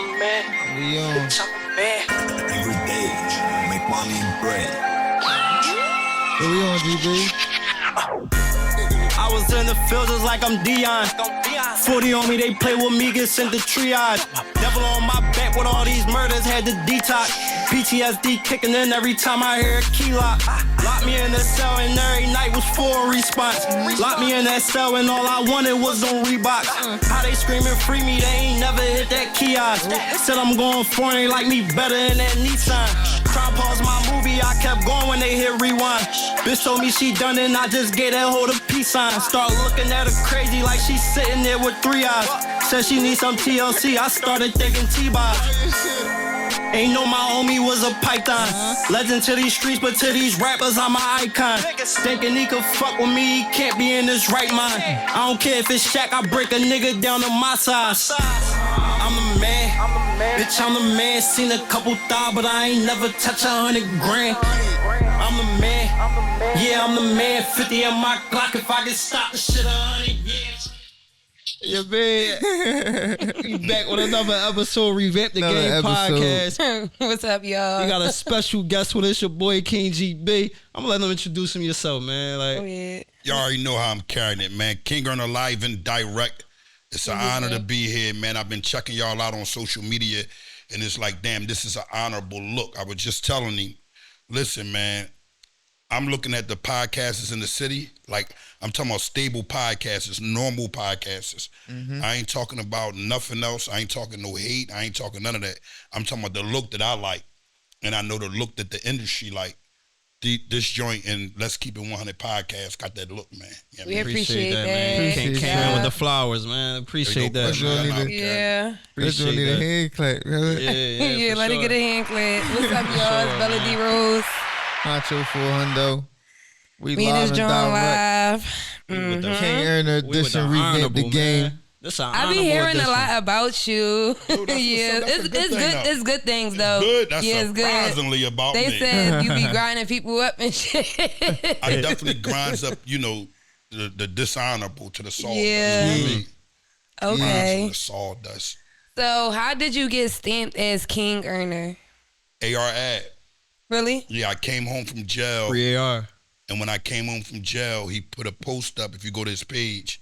the man. We on. Bitch, I'm the man. Every day, make money and bread. What we on, GB? I was in the field just like I'm Dion. 40 on me, they play with me, get sent to triage. Devil on my back with all these murders, had to detox. PTSD kicking in every time I hear a key lock. Locked me in the cell and every night was for a response. Locked me in that cell and all I wanted was on Reebok. How they screaming free me, they ain't never hit that kiosk. Said I'm going foreign, like me better in that Nissan. Try pause my movie, I kept going when they hit rewind. Bitch told me she done it and I just gave that hoe the peace sign. Start looking at her crazy like she sitting there with 3 eyes. Said she need some TLC, I started thinking T-Bob. Ain't know my homie was a python. Legend to these streets, but to these rappers, I'm an icon. Thinking he could fuck with me, he can't be in his right mind. I don't care if it's Shaq, I break a nigga down to my size. I'm the man, bitch, I'm the man. Seen a couple thoughts, but I ain't never touch 100 grand. I'm the man, yeah, I'm the man. 50 in my Glock, if I can stop the shit 100 years. Yeah, man. We back with another episode, Revamp Da Game podcast. What's up, y'all? We got a special guest with us, your boy King GB. I'm gonna let him introduce him yourself, man. Like, oh, yeah. Y'all already know how I'm carrying it, man. King Earner live and direct. It's an honor to be here, man. I've been checking y'all out on social media, and it's like, damn, this is an honorable look. I was just telling him, listen, man, I'm looking at the podcasters in the city, like I'm talking about stable podcasters, normal podcasters. I ain't talking about nothing else. I ain't talking no hate. I ain't talking none of that. I'm talking about the look that I like, and I know the look that the industry like. This joint and Let's Keep It 100 podcast got that look, man. Yeah, We man. appreciate that, man. man. Came in with the flowers, man. Appreciate that. Yeah. Appreciate need a that. hand clap. Yeah, let it get a hand clap. What's up, y'all? It's Bella D Rose. Honcho 400. We Me live and this and John direct. live. King Earner edition, Revamp The Game. I be hearing a lot about you. Yeah, that's a good thing, though. It's good things though. Good. That's yeah, it's surprisingly good. about They me. said you be grinding people up and shit. I definitely grinds up, you know, the dishonorable to the sawdust. Yeah. You know what I mean? Grinds Okay. from the sawdust. So how did you get stamped as King Earner? AR ad. Really? Yeah, I came home from jail. Free AR. And when I came home from jail, he put a post up. If you go to his page,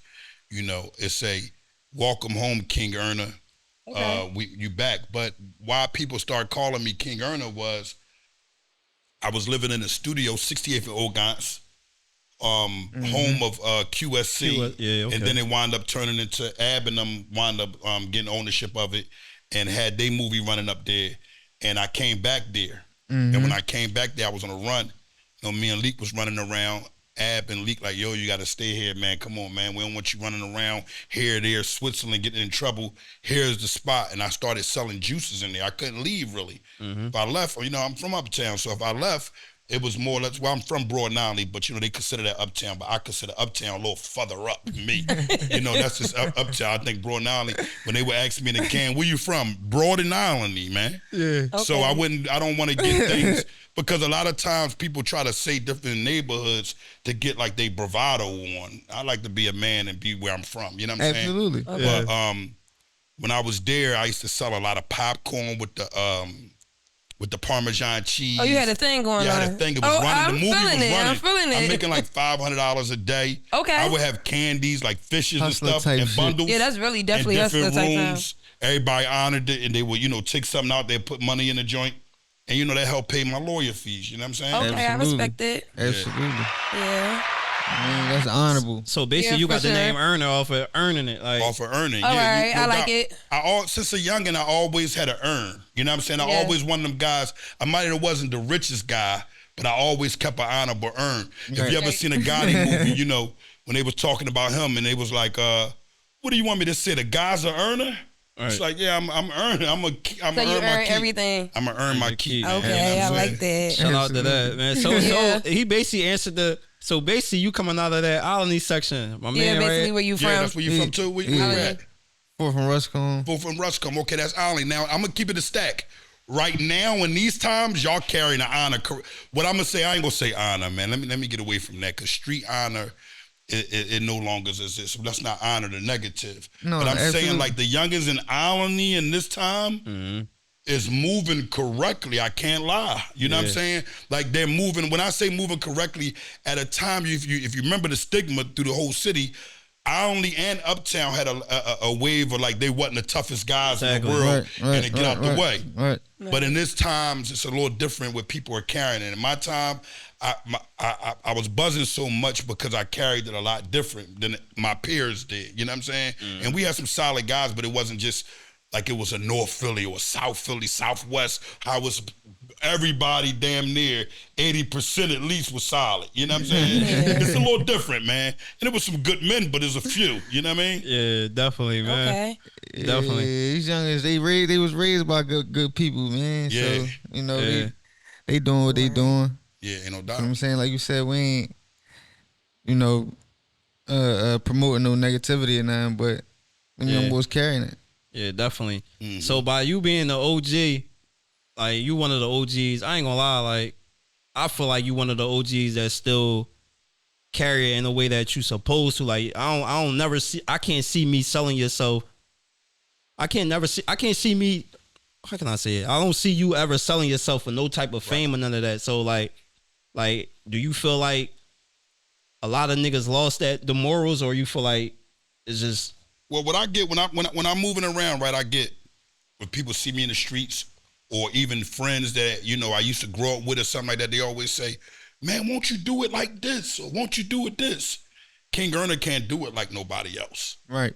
you know, it say, "Welcome home, King Earner. Okay. You back." But why people started calling me King Earner was I was living in the studio, 68th and Ogans, home of QSC. Yeah, okay. And then it wound up turning into Ab and them wound up getting ownership of it and had their movie running up there. And I came back there. And when I came back there, I was on a run. You know, me and Leek was running around. Ab and Leek like, yo, you got to stay here, man. Come on, man. We don't want you running around here, there, Switzerland, getting in trouble. Here's the spot. And I started selling juices in there. I couldn't leave, really. If I left, you know, I'm from Uptown. So if I left, it was more or less, well, I'm from Broad Island, but, you know, they consider that Uptown. But I consider Uptown a little further up than me. You know, that's just Uptown. I think Broad Island, when they would ask me in the can, where you from? Broad Island, man. Yeah. Okay. So I don't want to get things, because a lot of times people try to say different neighborhoods to get like they bravado on. I like to be a man and be where I'm from. You know what I'm saying? Absolutely. Okay. But when I was there, I used to sell a lot of popcorn with the Parmesan cheese. Oh, you had a thing going on. Yeah, I had a thing. It was running. I'm The movie was feeling it. running. I'm feeling it. I'm making like $500 a day. Okay. I would have candies like fishes Hustler and stuff type and shit. bundles. Yeah, that's really definitely in hustler different type rooms. Everybody honored it, and they would, you know, take something out there, put money in the joint, and you know that helped pay my lawyer fees. You know what I'm saying? Okay, I Absolutely. respect it. Absolutely. Yeah. Man, that's honorable. So basically, Yeah, you for got the sure. name Earner off of earning it. Like, Off of earning. All yeah, right, I like it. Since a youngin', I always had to earn. You know what I'm saying? I Yeah. always one of them guys. I might have wasn't the richest guy, but I always kept an honorable earn. If you ever Right. seen a Gotti movie, you know, when they was talking about him and they was like, what do you want me to say? The guy's an earner? It's like, yeah, I'm earning. I'm So earn you my earn keep. everything. I'm gonna earn my keep. man. Okay, You know I what I'm like saying? that. shout out to that, man. So Yeah. he basically answered the. So basically, you coming out of that Olney section, my Yeah, man, basically right? where you Yeah, from. that's where you from too? Where you Yeah. at? Four from Ruscombe. Both from Ruscombe. Okay, that's Ollie. Now, I'm going to keep it a stack. Right now, in these times, y'all carrying the honor. What I'm going to say, I ain't going to say honor, man. Let me get away from that, because street honor it no longer exists. Let's not honor the negative. No, but I'm absolutely. saying like the youngins in Alany in this time is moving correctly. I can't lie. You know what I'm saying? Like they're moving. When I say moving correctly, at a time if you remember the stigma through the whole city, Alany and Uptown had a wave of like they wasn't the toughest guys in the world and to get out the way. Right. But in this times, it's a little different what people are carrying. And in my time, I was buzzing so much because I carried it a lot different than my peers did. You know what I'm saying? And we had some solid guys, but it wasn't just like it was a North Philly or South Philly, Southwest. How was everybody damn near 80% at least was solid. You know what I'm saying? It's a little different, man. And it was some good men, but there's a few. You know what I mean? Yeah, definitely, man. Okay. Definitely. Yeah, these youngins, they was raised by good people, man. Yeah. So, you know, they doing what they doing. Yeah, ain't no doubt. You know what I'm saying? Like you said, we ain't, you know, promoting no negativity or nothing, but when young boys carrying it. Yeah, definitely. So by you being the OG, like you one of the OGs, I ain't gonna lie, like I feel like you one of the OGs that still carry it in a way that you supposed to. Like I can't see me selling yourself. I can't see me, how can I say it? I don't see you ever selling yourself for no type of fame or none of that. So like do you feel like a lot of niggas lost the morals, or you feel like it's just? Well, what I get when I'm moving around, right, I get when people see me in the streets or even friends that, you know, I used to grow up with or something like that, they always say, man, won't you do it like this? Or won't you do it this? King Erna can't do it like nobody else. Right.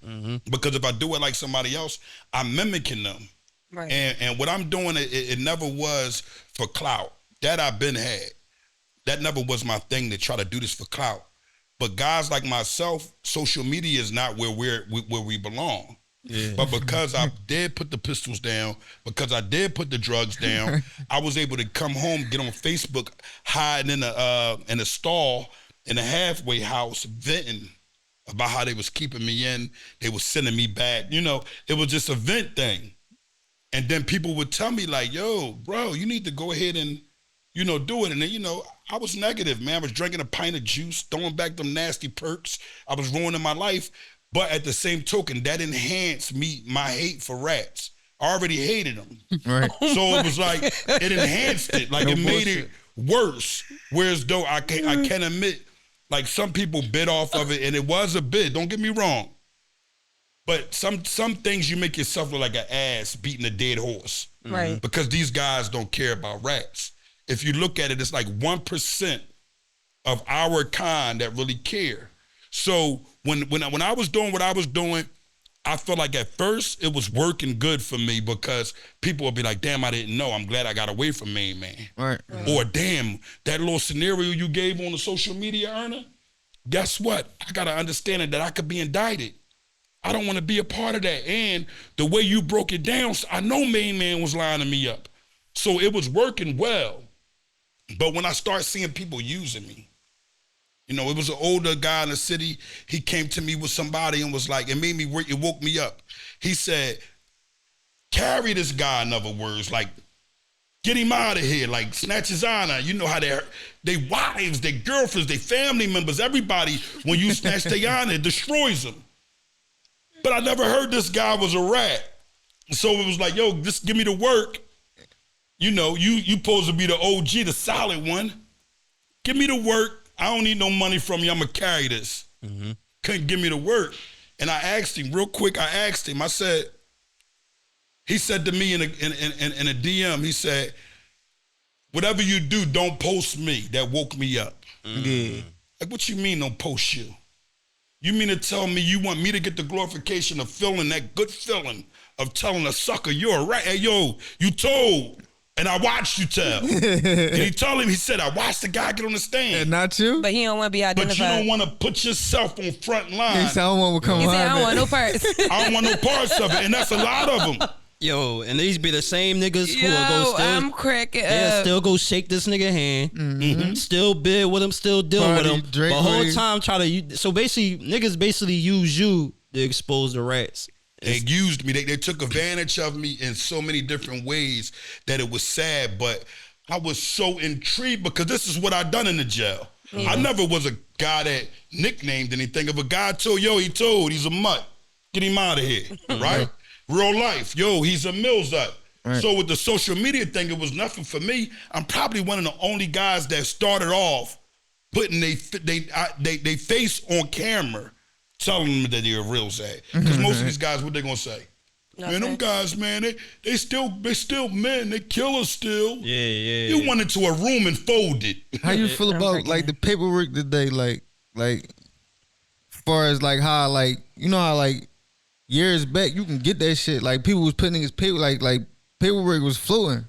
Because if I do it like somebody else, I'm mimicking them. Right. And what I'm doing, it never was for clout. That I've been had. That never was my thing to try to do this for clout. But guys like myself, social media is not where we belong. Yeah. But because I did put the pistols down, because I did put the drugs down, I was able to come home, get on Facebook, hiding in a stall in a halfway house, venting about how they was keeping me in, they was sending me back. You know, it was just a vent thing. And then people would tell me like, yo, bro, you need to go ahead and, you know, do it. And then, you know, I was negative, man. I was drinking a pint of juice, throwing back them nasty perks. I was ruining my life. But at the same token, that enhanced my hate for rats. I already hated them. Right. So it was like, it enhanced it. Like, it made it worse. Whereas though I can't admit, like, some people bit off of it, and it was a bit, don't get me wrong. But some things you make yourself look like an ass beating a dead horse. Right. Because these guys don't care about rats. If you look at it, it's like 1% of our kind that really care. So when I was doing what I was doing, I felt like at first it was working good for me because people would be like, damn, I didn't know. I'm glad I got away from Main Man. Right. Or damn, that little scenario you gave on the social media, Erna, guess what? I got to understand that I could be indicted. I don't want to be a part of that. And the way you broke it down, I know Main Man was lining me up. So it was working well. But when I start seeing people using me, you know, it was an older guy in the city. He came to me with somebody and was like, it woke me up. He said, carry this guy, in other words, like, get him out of here, like, snatch his honor. You know how they wives, their girlfriends, their family members, everybody, when you snatch their honor, it destroys them. But I never heard this guy was a rat. So it was like, yo, just give me the work. You know, you supposed to be the OG, the solid one. Give me the work. I don't need no money from you. I'm going to carry this. Couldn't give me the work. And I asked him real quick. I said, he said to me in a DM, he said, whatever you do, don't post me. That woke me up. Yeah. Like, what you mean don't post you? You mean to tell me you want me to get the glorification of feeling that good feeling of telling a sucker you're a rat? Hey, yo, you told. And I watched you tell. And he told him, he said, I watched the guy get on the stand. And not you? But he don't want to be identified. But you don't want to put yourself on front line. He said, I don't want to come He said, I on. don't want no parts. I don't want no parts of it. And that's a lot of them. Yo, and these be the same niggas who will go Yo, still. I'm cracking Yeah, up. still go shake this nigga hand. Still bid with him, still deal with Party, him. drink But whole with time try to. So basically, niggas basically use you to expose the rats. They used me. They took advantage of me in so many different ways that it was sad. But I was so intrigued because this is what I done in the jail. I never was a guy that nicknamed anything. If a guy told, yo, he's a mutt. Get him out of here, right? Real life, yo, he's a Mills up. Right. So with the social media thing, it was nothing for me. I'm probably one of the only guys that started off putting they face on camera, telling them that they're a real Zag. Because most of these guys, what they gonna say? Man, them guys, man, they still men. They kill us still. Yeah. You went into a room and folded. How you feel about like the paperwork today? Like as far as like how like you know how like years back you can get that shit. Like people was putting his paper like paperwork was flowing.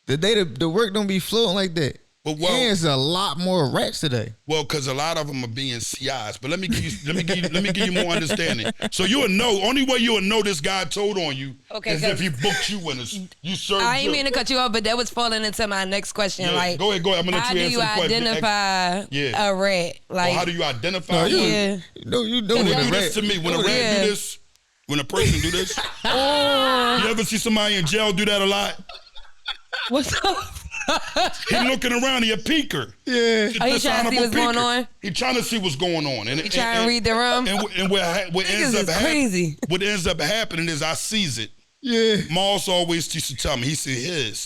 Today the work don't be flowing like that. But and it's a lot more rats today. Well, because a lot of them are being CIs. But let me give you more understanding. So you'll know. Only way you'll know this guy told on you is if he booked you when you served. I ain't mean to cut you off, but that was falling into my next question. Yeah, like, go ahead. I'm gonna let you answer the question. How do you identify a rat? Like, how do you identify? You know when they do this to me. When a rat do this, when a person do this. You ever see somebody in jail do that a lot? What's up? He looking around, he a peeker. Yeah. Are you trying to see what's going on? He trying to see what's going on. And, trying to read the room? And what ends up happening is I sees it. Yeah. Moss always used to tell me, he said,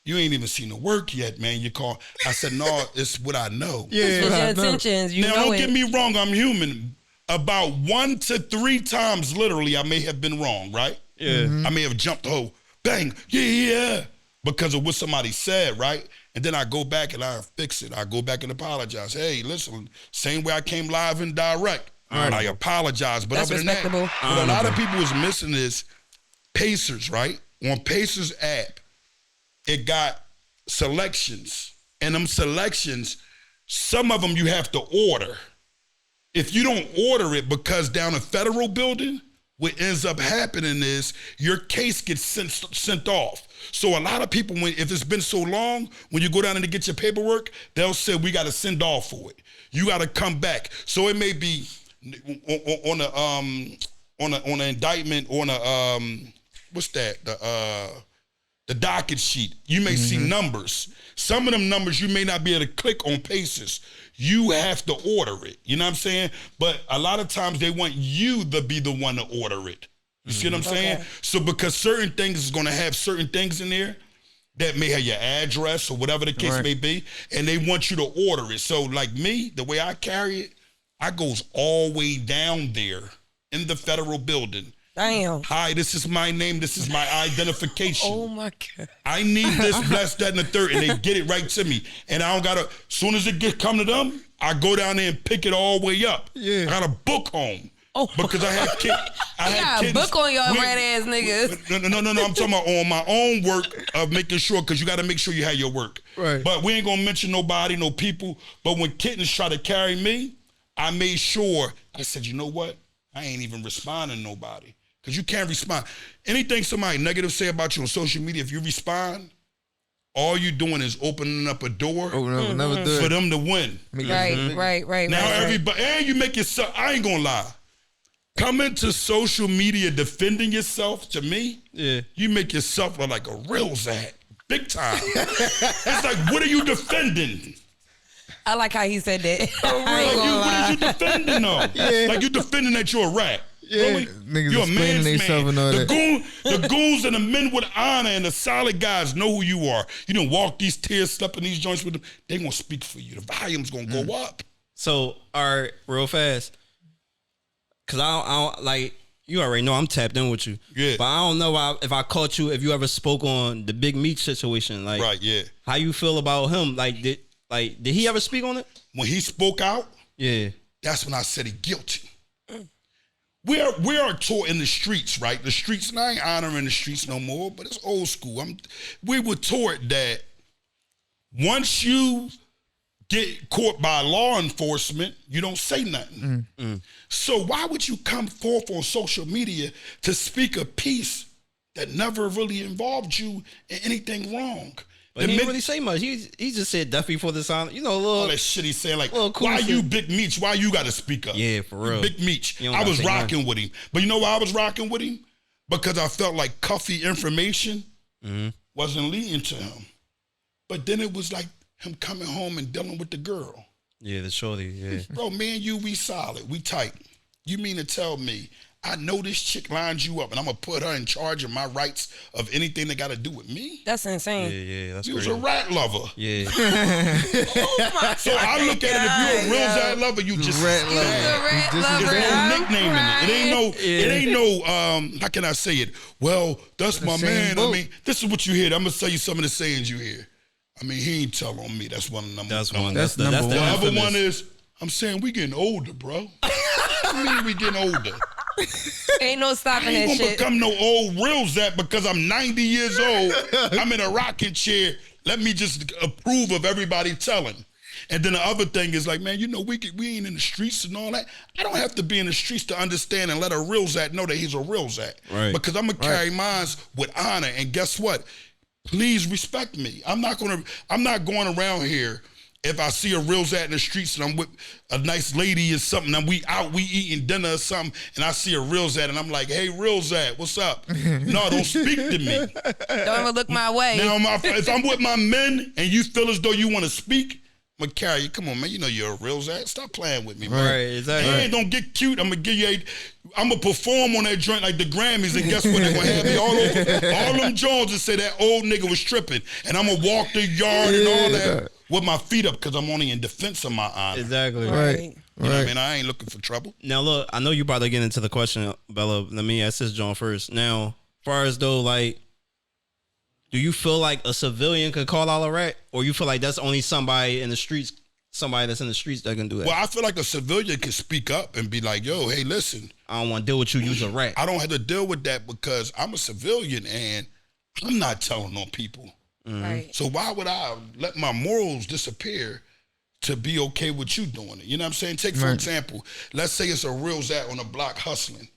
you ain't even seen the work yet, man. You call. I said, no, it's what I know. Yeah. It's your intentions. You now, know don't get me wrong, I'm human. About 1 to 3 times, literally, I may have been wrong, right? Yeah. I may have jumped, bang, yeah. Because of what somebody said, right? And then I go back and I fix it. I go back and apologize. Hey, listen, same way I came live and direct. I apologize. But that's other than that, what a lot of people is missing is Pacers, right? On Pacers app, it got selections. And them selections, some of them you have to order. If you don't order it, because down a federal building, what ends up happening is your case gets sent off. So a lot of people, if it's been so long, when you go down and to get your paperwork, they'll say, we got to send off for it. You got to come back. So it may be on an indictment, on a, what's that? The docket sheet. You may see numbers. Some of them numbers you may not be able to click on Paces. You have to order it. You know what I'm saying? But a lot of times they want you to be the one to order it. You see what I'm saying? So because certain things is going to have certain things in there that may have your address or whatever the case may be, and they want you to order it. So like me, the way I carry it, I goes all the way down there in the federal building. Damn. Hi, this is my name. This is my identification. Oh my God. I need this, bless that, and the third, and they get it right to me. And I don't gotta. As soon as it come to them, I go down there and pick it all the way up. Yeah. I got a book home. Oh, because I had kids. I had kids. Book on your rat ass niggas. No. I'm talking about on my own work of making sure, because you got to make sure you have your work. Right. But we ain't gonna mention nobody, no people. But when kittens try to carry me, I made sure. I said, you know what? I ain't even responding to nobody. Because you can't respond. Anything somebody negative say about you on social media, if you respond, all you doing is opening up a door for them to win. Right. Now everybody, and you make yourself, I ain't gonna lie. Coming to social media defending yourself, to me, you make yourself look like a real Zag. Big time. It's like, what are you defending? I like how he said that. What is you defending though? Yeah. Like you defending that you're a rat. Yeah, really? Niggas You're a man's man. And all that. The goons and the men with honor and the solid guys know who you are. You done walk these tears, step in these joints with them. They gonna speak for you. The volume's gonna go up. So, all right, real fast. Cause I don't like, you already know I'm tapped in with you. Yeah. But I don't know if I caught you, if you ever spoke on the big Meech situation. Like, right, yeah. How you feel about him? Like, did he ever speak on it? When he spoke out, that's when I said he guilty. We are taught in the streets, right? The streets, and I ain't honoring the streets no more, but it's old school. We were taught that once you get caught by law enforcement, you don't say nothing. So why would you come forth on social media to speak a piece that never really involved you in anything wrong? But he didn't really say much. He just said Duffy for the sound. You know, a little. All that shit he's saying, like, cool why shit. you Big Meech? Why you got to speak up? Yeah, for real. Big Meech. I was rocking with him. But you know why I was rocking with him? Because I felt like cuffy information wasn't leading to him. But then it was like, him coming home and dealing with the girl. Yeah, the shorty, yeah. Bro, me and you, we solid. We tight. You mean to tell me I know this chick lines you up and I'm going to put her in charge of my rights of anything that got to do with me? That's insane. Yeah, that's You was crazy. a rat lover. Yeah. Oh my So I look at it, if you're a real rat lover, you just Rat You're lover. a rat Just a lover. there's no I'm nickname in it. It ain't no, crying. how can I say it? Well, that's my same man. boat. I mean, this is what you hear. I'm going to tell you some of the sayings you hear. I mean, he ain't tell on me. That's one of them. That's one. That's That's number the The one. other infamous. one is, I'm saying we getting older, bro. What you mean we getting older? Ain't no I stopping ain't that gonna shit. become no old real Zap because I'm 90 years old. I'm in a rocking chair. Let me just approve of everybody telling. And then the other thing is like, man, you know, we ain't in the streets and all that. I don't have to be in the streets to understand and let a real Zat know that he's a real Zat. Right. Because I'm gonna carry mine with honor. And guess what? Please respect me. I'm not going around here. If I see a real Zat in the streets and I'm with a nice lady or something, and we eating dinner or something, and I see a real Zat and I'm like, hey, real Zat, what's up? No, don't speak to me. Don't even look my way. Now, if I'm with my men and you feel as though you want to speak, I'm going to carry you. Come on, man, you know you're a real Zat. Stop playing with me, man. Right, exactly. And don't get cute. I'm going to give you I'm going to perform on that joint like the Grammys, and guess what? They're going to have me all over. All them Jones and say that old nigga was tripping, and I'm going to walk the yard and all that with my feet up because I'm only in defense of my honor. Exactly. Right. You know what I mean? I ain't looking for trouble. Now look, I know you about to get into the question, Bella. Let me ask this John first. Now, far as though, like, do you feel like a civilian could call out a rat, or you feel like that's only somebody in the streets, somebody that's in the streets that can do that? Well, I feel like a civilian can speak up and be like, yo, hey, listen, I don't want to deal with you. You's a rat. I don't have to deal with that because I'm a civilian and I'm not telling on people. Right. So why would I let my morals disappear to be okay with you doing it? You know what I'm saying? Take, for example, let's say it's a real Zat on the block hustling.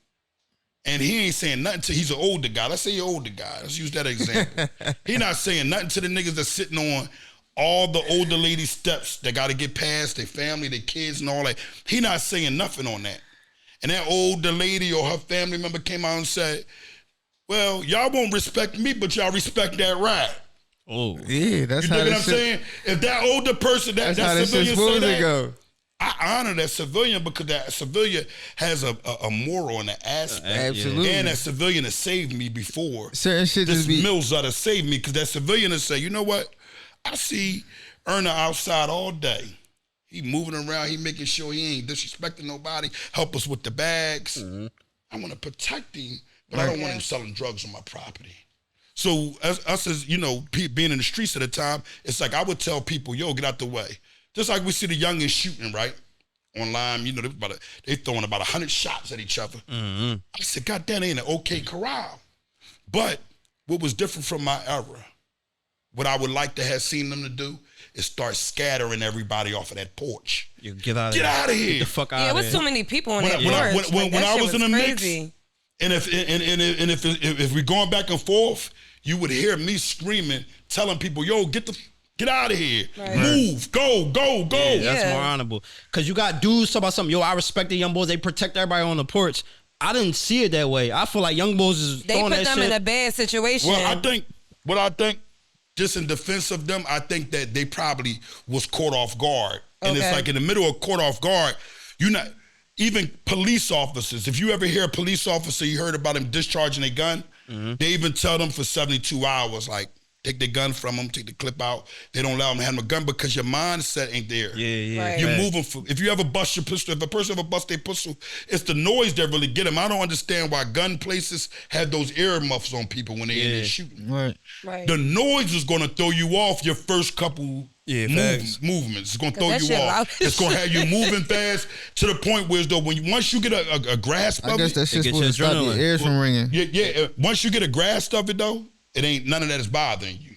And he ain't saying nothing to, he's an older guy. Let's say you're an older guy. Let's use that example. He not saying nothing to the niggas that's sitting on all the older lady steps that got to get past their family, their kids and all that. He not saying nothing on that. And that older lady or her family member came out and said, well, y'all won't respect me, but y'all respect that rat. Oh, Yeah, that's You how know what that I'm shit. saying? If that older person, That's how that that shit's civilian say supposed to that, go. I honor that civilian because that civilian has a moral and an aspect. Absolutely. And that civilian has saved me before. Certain shit This just be. Mills ought to save me because that civilian will say, you know what? I see Erna outside all day. He moving around. He making sure he ain't disrespecting nobody. Help us with the bags. I want to protect him, but I don't want him selling drugs on my property. So us as, you know, being in the streets at the time, it's like I would tell people, yo, get out the way. Just like we see the youngins shooting, right? Online, you know, they throwing about 100 shots at each other. I said, God damn, they in an okay corral. But what was different from my era, what I would like to have seen them to do is start scattering everybody off of that porch. you get out of Get here. out of here. Get the fuck out Yeah, it of was there. too many people on When that I- porch. when That I shit was in the mix, crazy. And if we're going back and forth, you would hear me screaming, telling people, yo, get out of here. Right. Move, go. Yeah, that's Yeah. more honorable. Cause you got dudes talk about something. Yo, I respect the young boys. They protect everybody on the porch. I didn't see it that way. I feel like young boys is They throwing put that them shit. in a bad situation. Well, I think, just in defense of them, I think that they probably was caught off guard. And it's Okay. like in the middle of caught off guard, even police officers, if you ever hear a police officer, you heard about him discharging a gun, they even tell them for 72 hours, like, take the gun from them, take the clip out. They don't allow them to handle a gun because your mindset ain't there. Yeah. Right. You're Facts. moving. If you ever bust your pistol, if a person ever bust their pistol, it's the noise that really get them. I don't understand why gun places have those ear muffs on people when they in there shooting. Right. Right. The noise is going to throw you off your first couple facts. movements. It's going to 'Cause throw that you shit off. loud as It's going to have you moving fast to the point where, though, once you get a grasp I of guess it, that shit's get supposed to your stop your adrenaline. ears from ringing. once you get a grasp of it, though, it ain't none of that is bothering you.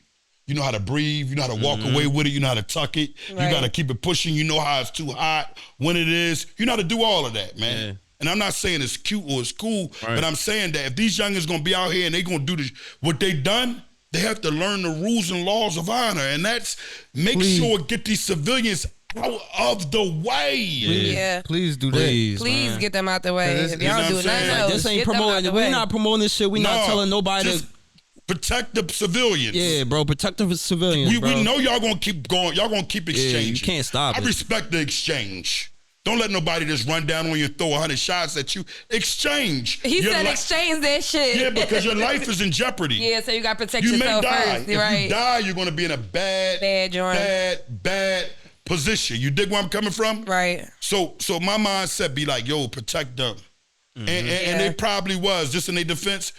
You know how to breathe. You know how to walk away with it. You know how to tuck it. Right. You got to keep it pushing. You know how it's too hot, when it is. You know how to do all of that, man. Yeah. And I'm not saying it's cute or it's cool, Right. but I'm saying that if these youngins going to be out here and they going to do what they done, they have to learn the rules and laws of honor. And that's make sure get these civilians out of the way. Yeah. Please do that. Please Please get them out the way. Cause If you know y'all what do I'm nothing saying? else, This ain't get them out promoting. the We're way. not promoting this shit. We're not telling nobody just to Protect the civilians. Yeah, bro. Protect the civilians, bro. We know y'all gonna keep going. Y'all gonna keep exchanging. Yeah, you can't stop I it. respect the exchange. Don't let nobody just run down on you and throw 100 shots at you. Exchange. He said exchange that shit. Yeah, because your life is in jeopardy. Yeah, so you got to protect You may yourself die. first. If Right. you die, you're going to be in a bad position. You dig where I'm coming from? Right. So my mindset be like, yo, protect them. And they probably was, just in their defense,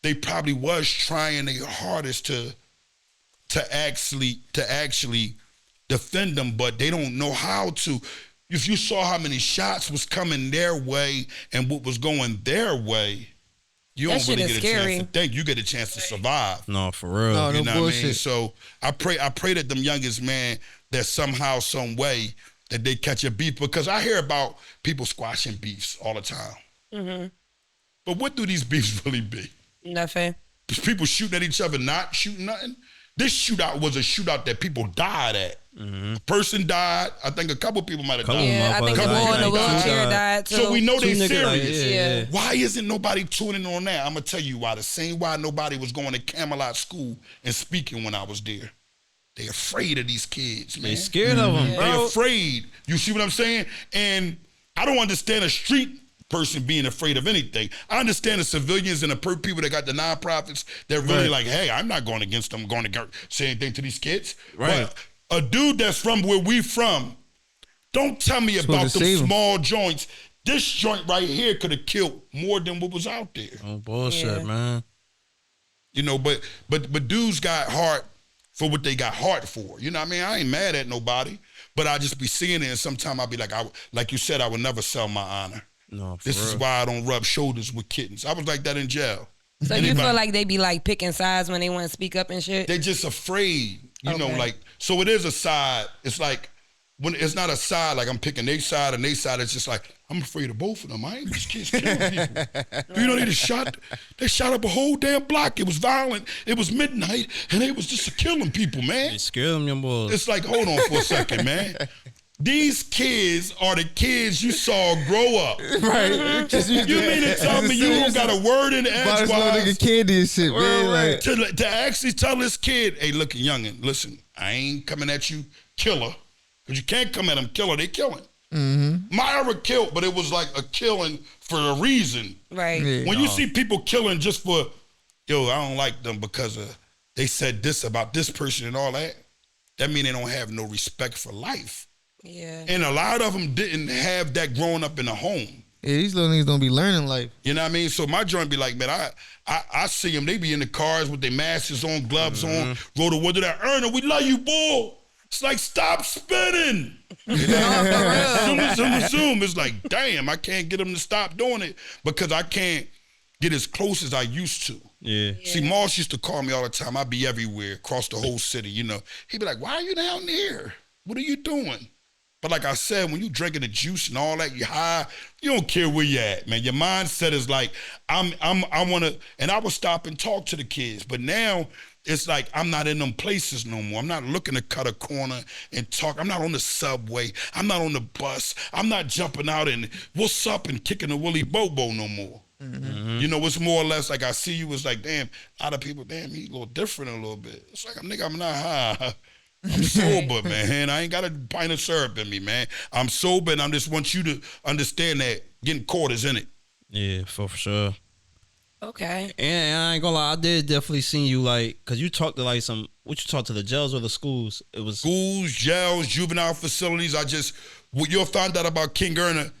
they probably was trying their hardest to actually defend them, but they don't know how to. If you saw how many shots was coming their way and what was going their way, you That don't really shit is get a scary. chance to think. You get a chance to survive. No, for real. No, You know what I mean? bullshit. So I pray that them youngest man, that somehow, some way, that they catch a beef, because I hear about people squashing beefs all the time. Mm-hmm. But what do these beefs really be? Nothing. People shooting at each other, not shooting nothing. This shootout was a shootout that people died at. A person died. I think a couple people might have died. Yeah, I think the boy in the wheelchair died too. So we know they Two niggas, serious. Yeah. Why isn't nobody tuning on that? I'm gonna tell you why. The same why nobody was going to Camelot School and speaking when I was there. They afraid of these kids, man. They scared of them, They bro. afraid. You see what I'm saying? And I don't understand a street person being afraid of anything. I understand the civilians and the people that got the nonprofits that really like, hey, I'm not going against them, going to say anything to these kids. Right. But a dude that's from where we from, don't tell me about to them save 'em. small joints. This joint right here could have killed more than what was out there. Oh, bullshit, Yeah. man. You know, but dudes got heart for what they got heart for. You know what I mean? I ain't mad at nobody, but I just be seeing it, and sometimes I'll be like you said, I would never sell my honor. No, for This real. is why I don't rub shoulders with kittens. I was like that in jail. So you feel like they be like picking sides when they want to speak up and shit? They just afraid, you know, Okay. like, so it is a side. It's like, when it's not a side, like I'm picking their side and their side, it's just like, I'm afraid of both of them. I ain't these kids killing people. You know, they shot up a whole damn block. It was violent. It was midnight, and they was just killing people, man. They scared them, young boys. It's like, hold on for a second, man. These kids are the kids you saw grow up. Right. You mean to tell me you don't got a word in the Buy this little edgewise nigga candy and shit, man. Like, to actually tell this kid, hey, look, youngin', listen, I ain't coming at you, killer. Because you can't come at them, killer, they killing. Myra killed, but it was like a killing for a reason. Right. Yeah. When you see people killing just for, yo, I don't like them because they said this about this person and all that, that mean they don't have no respect for life. Yeah. And a lot of them didn't have that growing up in the home. yeah, these little niggas don't be learning life. You know what I mean? So my joint be like, man, I see them. They be in the cars with their masks on, gloves on, roll the window down. Erna, we love you, boy. It's like, stop spinning. You know? Zoom. It's like, damn, I can't get them to stop doing it because I can't get as close as I used to. Yeah. See, Moss used to call me all the time. I'd be everywhere, across the whole city, you know. He'd be like, why are you down there? What are you doing? But like I said, when you drinking the juice and all that, you high, you don't care where you at, man. Your mindset is like, I want to, and I would stop and talk to the kids. But now it's like, I'm not in them places no more. I'm not looking to cut a corner and talk. I'm not on the subway. I'm not on the bus. I'm not jumping out and what's up and kicking a Willy Bobo no more. You know, it's more or less like I see you, it's like, damn, a lot of people, damn, he's a little different a little bit. It's like, nigga, I'm not high. I'm sober, man. I ain't got a pint of syrup in me, man. I'm sober, and I just want you to understand that getting caught is in it. Yeah, for sure. Okay. And I ain't gonna lie, I did definitely see you like, cause you talked to like what you talked to the jails or the schools? It was Schools, jails, juvenile facilities. You'll find out about King Erna.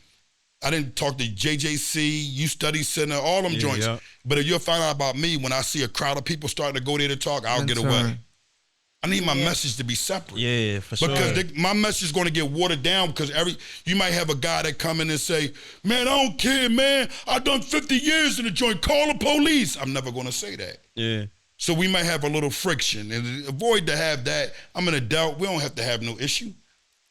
I didn't talk to JJC, Youth Study Center, all them joints. Yeah. But if you'll find out about me, when I see a crowd of people starting to go there to talk, I'll get away. I need my message to be separate. Yeah, for sure. Because my message is going to get watered down because you might have a guy that come in and say, man, I don't care, man. I done 50 years in the joint. Call the police. I'm never going to say that. Yeah. So we might have a little friction. And avoid to have that. I'm an adult. We don't have to have no issue.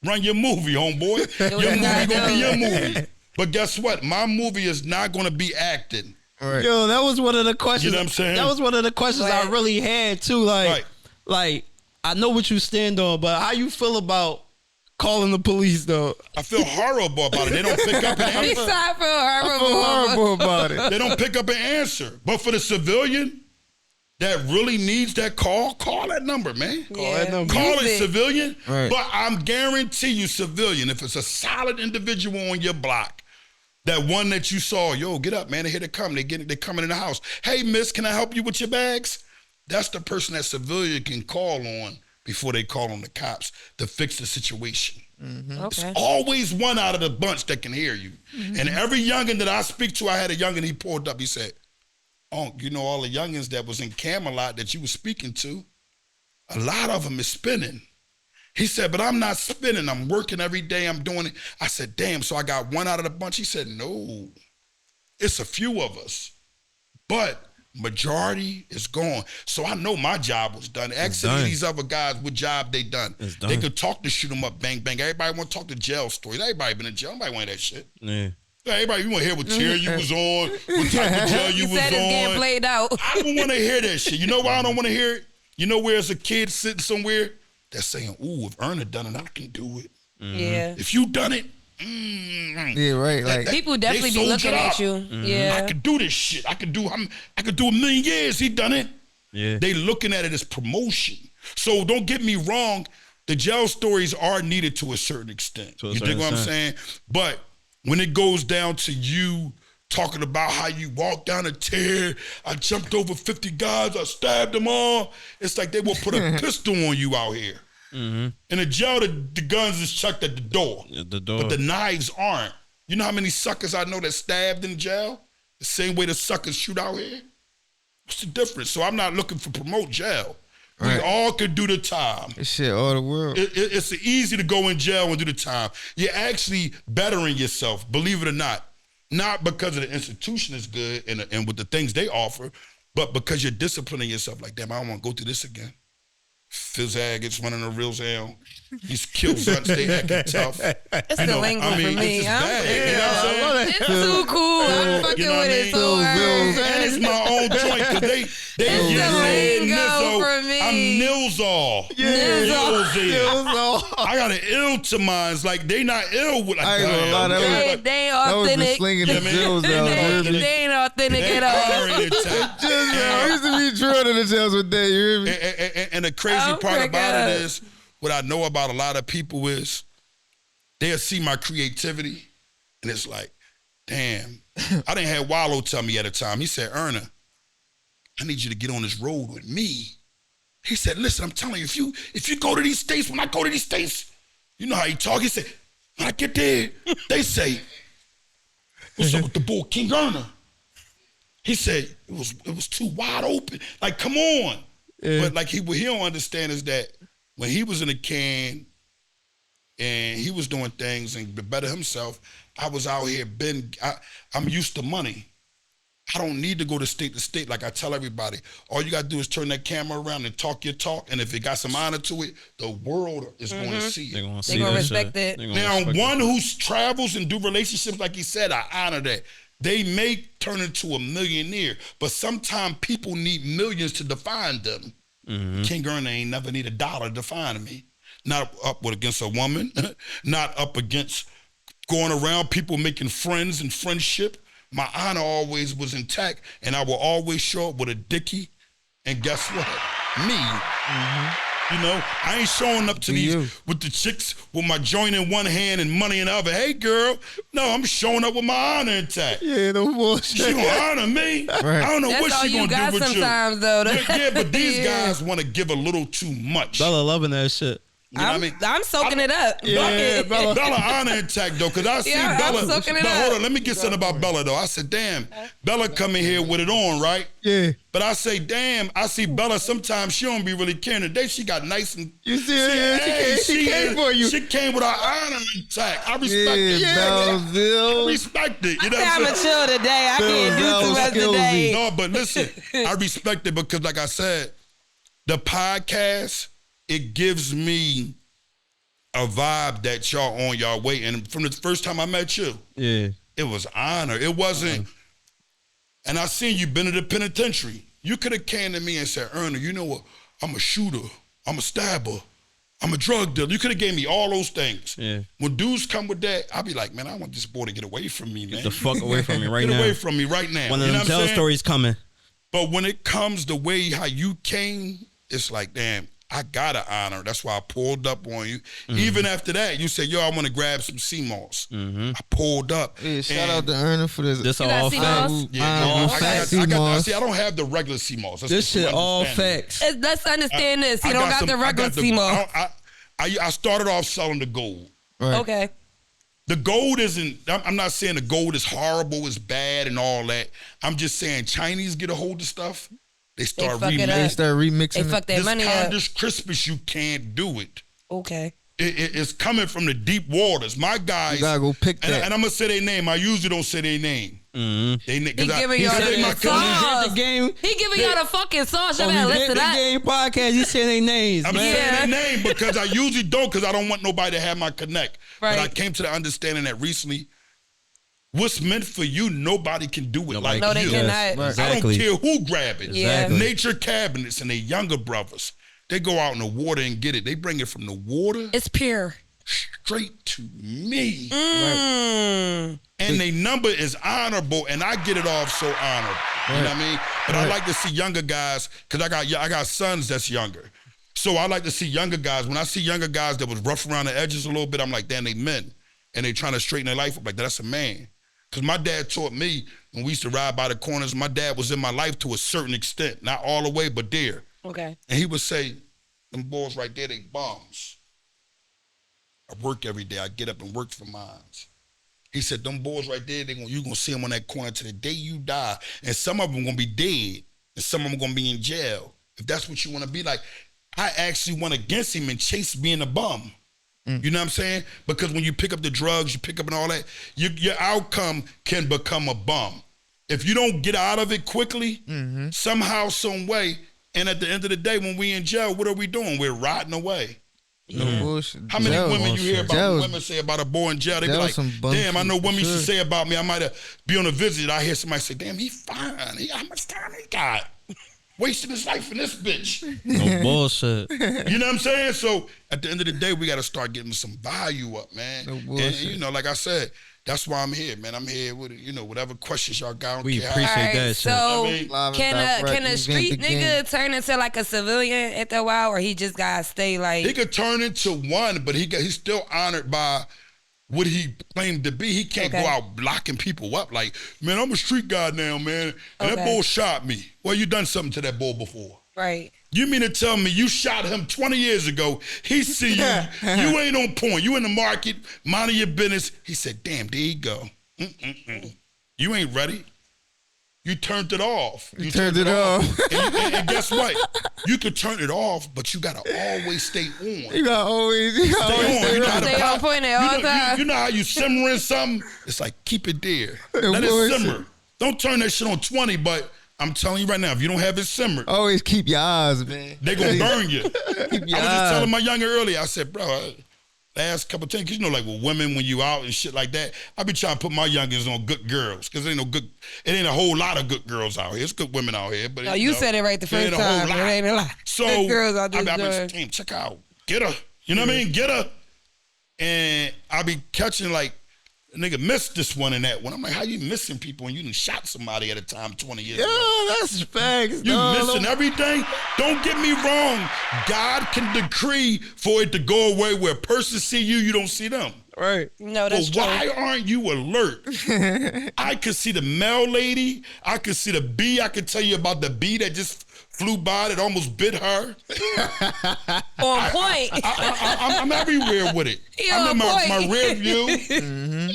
Run your movie, homeboy. Your movie going to be your movie. But guess what? My movie is not going to be acting. Right. Yo, that was one of the questions. You know what I'm saying? That was one of the questions I really had too. Like, I know what you stand on, but how you feel about calling the police though? I feel horrible about it. They don't pick up and At least answer. I feel horrible. Horrible about it. They don't pick up and answer. But for the civilian, that really needs that call that number, man. Call that number. Call Use it civilian. Right. But I'm guarantee you civilian, if it's a solid individual on your block, that one that you saw, yo, get up, man, they here to come. They coming in the house. Hey, miss, can I help you with your bags? That's the person that civilian can call on before they call on the cops to fix the situation. Okay. It's always one out of the bunch that can hear you. And every youngin' that I speak to, I had a youngin', he pulled up, he said, oh, you know, all the youngins that was in Camelot that you was speaking to, a lot of them is spinning. He said, but I'm not spinning. I'm working every day. I'm doing it. I said, damn, so I got one out of the bunch? He said, no, it's a few of us, but majority is gone. So I know my job was done. Ask any of these other guys what job they done. They could talk to shoot them up, bang, bang. Everybody want to talk to jail stories. Everybody been in jail. Nobody want that shit. Yeah. Everybody, you want to hear what chair you was on, what type of jail you was said it's getting on. played out. I don't want to hear that shit. You know why I don't want to hear it? You know where's a kid sitting somewhere that's saying, ooh, if Erna done it, I can do it. Yeah. If you done it, Yeah, right. Like People definitely be looking at you. Yeah. I could do this shit. I could do a million years. He done it. Yeah. They looking at it as promotion. So don't get me wrong. The jail stories are needed to a certain extent. You dig what I'm saying? But when it goes down to you talking about how you walked down a tear, I jumped over 50 guys, I stabbed them all. It's like they will put a pistol on you out here. In the jail, the guns is chucked at the door. At the door. But the knives aren't. You know how many suckers I know that stabbed in jail? The same way the suckers shoot out here? What's the difference? So I'm not looking for promote jail. Right. We all could do the time. this shit all the world. It's easy to go in jail and do the time. You're actually bettering yourself, believe it or not. Not because of the institution is good and with the things they offer, but because you're disciplining yourself. Like, damn, I don't want to go through this again. Fizzag gets running a real sound. He's killed sons, they acting tough. It's the lingo for me. It's just bad. You know what I'm saying? It's too cool. I'm fucking You know what with I it mean? so hard. And it's my own joint because they It's the lingo for me. I'm Nilsall. Nilsall. I got an ill to minds. Like they not ill with like I ain't gonna lie, They ain't that was the authentic. slinging the drills out. They ain't authentic at all. I used to be drilled in the jails with that. You hear me? And the crazy Oh part my about God. it is, what I know about a lot of people is they'll see my creativity and it's like, damn. I didn't have Wallow tell me at a time. He said, Erna, I need you to get on this road with me. He said, listen, I'm telling you, if you go to these states, when I go to these states, you know how he talk. He said, when I get there, they say, what's up with the bull, King Erna? He said, it was too wide open. Like, come on. Yeah. But like what he don't understand is that when he was in a can and he was doing things and to better himself, I was out here I'm used to money. I don't need to go to state like I tell everybody. All you gotta do is turn that camera around and talk your talk, and if it got some honor to it, the world is gonna see it. They're gonna They gonna respect it. Now, one who travels and do relationships, like he said, I honor that. They may turn into a millionaire, but sometimes people need millions to define them. King Erna ain't never need $1 to define me. Not up against a woman, not up against going around people making friends and friendship. My honor always was intact, and I will always show up with a dickie. And guess what? Me. You know, I ain't showing up to these with the chicks with my joint in one hand and money in the other. Hey, girl. No, I'm showing up with my honor intact. Yeah, no bullshit. She gonna honor me. Right. I don't know That's what all she you gonna got do with sometimes, you. though. Yeah, but these Yeah. guys want to give a little too much. Bella loving that shit. You know what I mean? I'm soaking it up. Yeah, Fuck it. Bella honor intact though, cause I see Yeah, I'm Bella. soaking it But up. hold on, let me get something about Bella though. I said, damn, Bella come in here with it on, right? Yeah. But I say, damn, I see Bella sometimes she don't be really caring. Today she got nice and You see her? She came for you. She came with her honor intact. I respect it. Yeah, I Belleville. respect it. You know I'm what a I'm saying? chill today. I can't do too much today. No, but listen, I respect it because like I said, the podcast, it gives me a vibe that y'all on y'all way. And from the first time I met you, it was honor. It wasn't, and I seen you been in the penitentiary. You could have came to me and said, Erna, you know what? I'm a shooter. I'm a stabber. I'm a drug dealer. You could have gave me all those things. Yeah. When dudes come with that, I'll be like, man, I want this boy to get away from me, man. Get the fuck away from me right Get now. away from me right now. One You of know them what I'm tell saying? stories coming. But when it comes the way how you came, it's like, damn, I gotta honor. That's why I pulled up on you. Even after that, you said, yo, I want to grab some seamoss. I pulled up. Yeah, shout out to Ernie for this. This got all seamoss? facts. I don't have the regular seamoss. That's This the shit all understanding. facts. Let's understand this. You don't got the regular seamoss. I started off selling the gold. Right. Okay. The gold isn't, I'm not saying the gold is horrible, it's bad and all that. I'm just saying Chinese get a hold of stuff. They start fuck it remixing. up. They start remixing. They fuck their money up. This Crispus, you can't do it. Okay. It's coming from the deep waters. My guys. You gotta go pick that. And I'm going to say their name. I usually don't say their name. He giving y'all the Sauce. sauce. He giving y'all the fucking sauce. Y'all better listen to The that. Game podcast, you say their names, I'm man. saying their name because I usually don't because I don't want nobody to have my connect. Right. But I came to the understanding that recently, what's meant for you, nobody can do it like No, they you. cannot. Right. Exactly. I don't care who grab it. Yeah. Exactly. Nature Cabinets and their younger brothers, they go out in the water and get it. They bring it from the water It's pure. straight to me. Mm. And their number is honorable, and I get it off so honorable. You know what I mean? But I like to see younger guys, because I got sons that's younger. So I like to see younger guys. When I see younger guys that was rough around the edges a little bit, I'm like, damn, they men. And they trying to straighten their life up. Like, that's a man. Because my dad taught me, when we used to ride by the corners, my dad was in my life to a certain extent. Not all the way, but there. Okay. And he would say, them boys right there, they bums. I work every day. I get up and work for mines. He said, them boys right there, you going to see them on that corner to the day you die. And some of them going to be dead. And some of them going to be in jail. If that's what you want to be like. I actually went against him and chased being a bum. You know what I'm saying? Because when you pick up the drugs, you pick up and all that, your outcome can become a bum. If you don't get out of it quickly, somehow, some way, and at the end of the day, when we in jail, what are we doing? We're rotting away. No bullshit. How many women you hear about Jail was- women say about a boy in jail? They be that like, was some bum damn, I know shit for women used to sure. say about me, I might have be on a visit, I hear somebody say, damn, he fine. How much time he got? Wasting his life in this bitch. No bullshit. You know what I'm saying? So at the end of the day, we got to start getting some value up, man. No And bullshit. you know, like I said, that's why I'm here, man. I'm here with, whatever questions y'all got. I don't We care appreciate how- All right, that shit. so I mean, Live and can direct, a street Revamp Da Game. nigga turn into like a civilian after a while, or he just gotta stay like? He could turn into one, but he's still honored by what he claimed to be. He can't Okay. go out blocking people up like, man, I'm a street guy now, man. And that Okay. bull shot me. Well, you done something to that bull before. Right. You mean to tell me you shot him 20 years ago? He see you. You ain't on point. You in the market, minding your business. He said, damn, there you go. You ain't ready. You turned it off. You turned it off. And guess what? You could turn it off, but you got to always stay on. You got always Stay on. You know how to Stay on pop- point at all times. You know how you simmering something? It's like, keep it there. Let bullshit. it simmer. Don't turn that shit on 20, but I'm telling you right now, if you don't have it simmered, Always keep your eyes, man. they gonna burn you. Keep your I was just eyes. telling my younger earlier, I said, bro, last couple of times, cause like with women when you out and shit like that, I be trying to put my youngins on good girls, cause it ain't a whole lot of good girls out here. It's good women out here, but No, you said it right the there first ain't a whole time. lot. It ain't a lot. So Good girls out I this be joint. damn, check out, get her. You know what I mean? Get her. And I be catching like, nigga missed this one and that one. I'm like, how you missing people when you done shot somebody at a time 20 years ago? Yeah, that's facts. You dog. missing everything? Don't get me wrong. God can decree for it to go away where a person see you, you don't see them. Right. No, But that's true. why aren't you alert? I could see the male lady. I could see the bee. I could tell you about the bee that just flew by that almost bit her. On point. I'm everywhere with it. He I'm on in my point. rear view.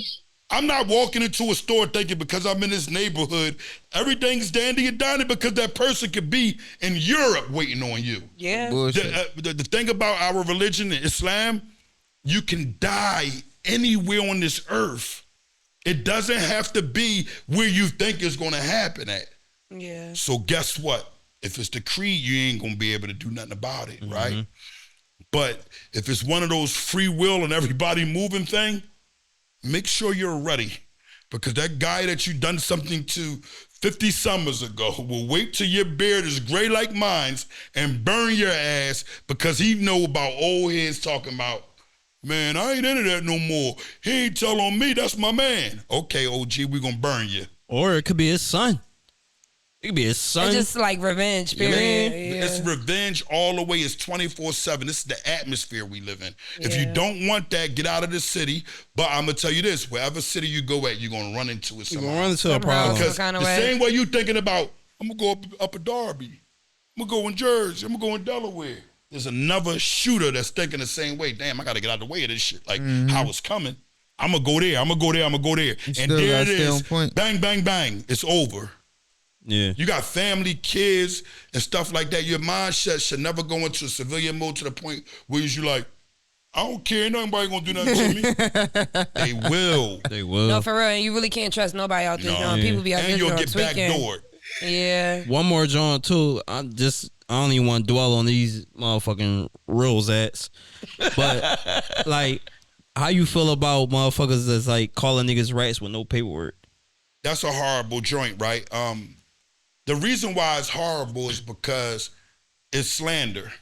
I'm not walking into a store thinking because I'm in this neighborhood, everything's dandy and dandy because that person could be in Europe waiting on you. Yeah. Bullshit. The thing about our religion, Islam, you can die anywhere on this earth. It doesn't have to be where you think it's going to happen at. Yeah. So guess what? If it's decreed, you ain't going to be able to do nothing about it, right? But if it's one of those free will and everybody moving thing, make sure you're ready, because that guy that you done something to 50 summers ago will wait till your beard is gray like mine and burn your ass because he know about old heads talking about, man, I ain't into that no more. He ain't tell on me, that's my man. Okay, OG, we gonna burn you. Or it could be his son. It could be his son. It's just like revenge, period. Yeah. It's revenge all the way. It's 24/7. This is the atmosphere we live in. If you don't want that, get out of the city. But I'm gonna tell you this: wherever city you go at, you're gonna run into it. You're gonna run into a problem. Because the same way you thinking about, I'm gonna go up a Derby, I'm gonna go in Jersey, I'm gonna go in Delaware. There's another shooter that's thinking the same way. Damn, I gotta get out of the way of this shit. Like how it's coming. I'm gonna go there. I'm gonna go there. I'm gonna go there. And there it is. Bang, bang, bang. It's over. Yeah. You got family, kids, and stuff like that. Your mindset should never go into a civilian mode to the point where you're like, I don't care. Nobody gonna do nothing to me. They will. They will. No, for real. And you really can't trust nobody out there. No. People be out there and you'll get tweaking. backdoored. Yeah. One more John too. I don't even want to dwell on these motherfucking rules acts. But like, how you feel about motherfuckers that's like calling niggas rats with no paperwork? That's a horrible joint, right? The reason why it's horrible is because it's slander.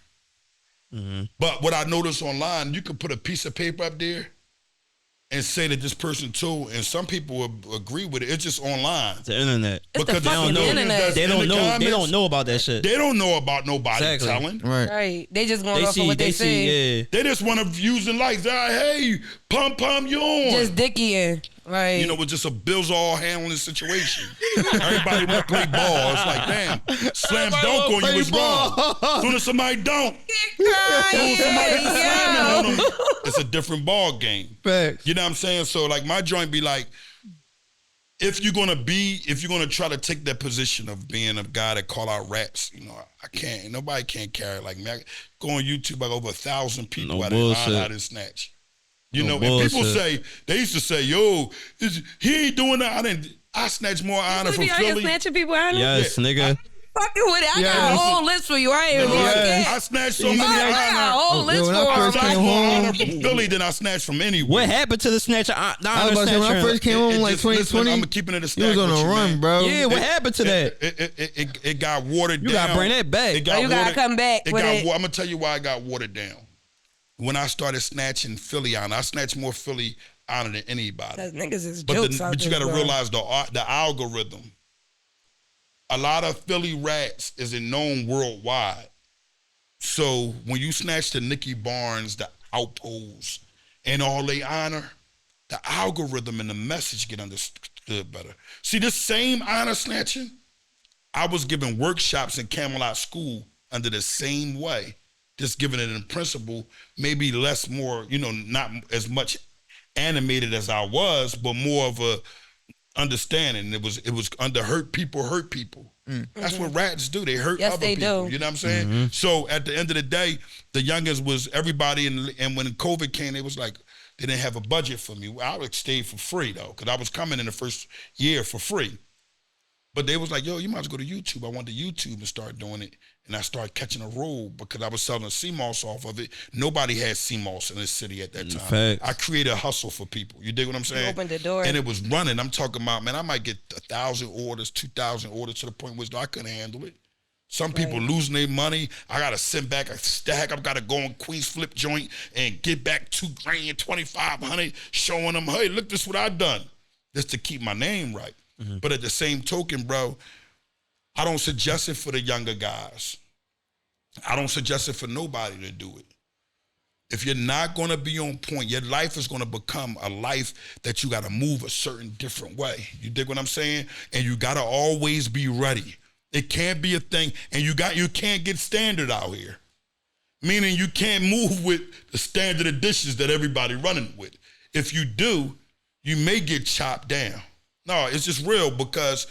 But what I noticed online, you could put a piece of paper up there and say that this person told, and some people will agree with it. It's just online. It's the internet. It's because the fucking internet. They don't know. They don't know about that shit. They don't know about nobody telling. Right. They just going off of what they say. Yeah. They just want to use the lights. Hey, pump, you on. Just dickieing. Right. You know, it's just a Bills all handling situation. Everybody want to play ball. It's like, damn, slam dunk on you is wrong. As soon as somebody dunk, it's a different ball game. Facts. You know what I'm saying? So like my joint be like, if you're gonna try to take that position of being a guy that call out raps, you know, I can't. Nobody can't carry it like me. I go on YouTube, like over 1,000 people out of Snatch. You know, and people say, they used to say, yo, he ain't doing that. I snatch more honor from Philly. Snatching people honor? Yes, nigga. Fucking with it. I got a whole list for you. I ain't even I snatched so many honor. I got a whole list for I him. snatched more honor from Philly than I snatched from anywhere. What happened to the snatcher? I was about to say, when I first came home, like 2020, I'm keeping it a stack. you was on with a you, run, man. bro. Yeah, what happened to that? It got watered down. You gotta bring that back. It got you gotta come back with it. I'm gonna tell you why it got watered down. When I started snatching Philly honor, I snatched more Philly honor than anybody. That niggas is jokes out But you there, gotta bro. realize the algorithm. A lot of Philly rats is known worldwide. So when you snatch the Nicky Barnes, the Outposts, and all they honor, the algorithm and the message get understood better. See, this same honor snatching, I was giving workshops in Camelot School under the same way, just giving it in principle, maybe less, more, you know, not as much animated as I was, but more of a understanding. It was under hurt people. That's what rats do. They hurt other people. You know what I'm saying? So at the end of the day, the youngest was everybody, and when COVID came, they was like, they didn't have a budget for me. I would stay for free though, because I was coming in the first year for free. But they was like, yo, you might as well go to YouTube. I went to YouTube and start doing it. And I started catching a roll because I was selling a seamoss off of it. Nobody had seamoss in this city at that time. Facts. I created a hustle for people. You dig what I'm saying? You opened the door. And it was running. I'm talking about, man, I might get 1,000 orders, 2,000 orders to the point where I couldn't handle it. Some people losing their money. I got to send back a stack. I've got to go on Queens Flip joint and get back $2,000, 2,500, showing them, hey, look, this is what I done. Just to keep my name right. But at the same token, bro, I don't suggest it for the younger guys. I don't suggest it for nobody to do it. If you're not going to be on point, your life is going to become a life that you got to move a certain different way. You dig what I'm saying? And you got to always be ready. It can't be a thing. And you can't get standard out here. Meaning you can't move with the standard of dishes that everybody running with. If you do, you may get chopped down. No, it's just real, because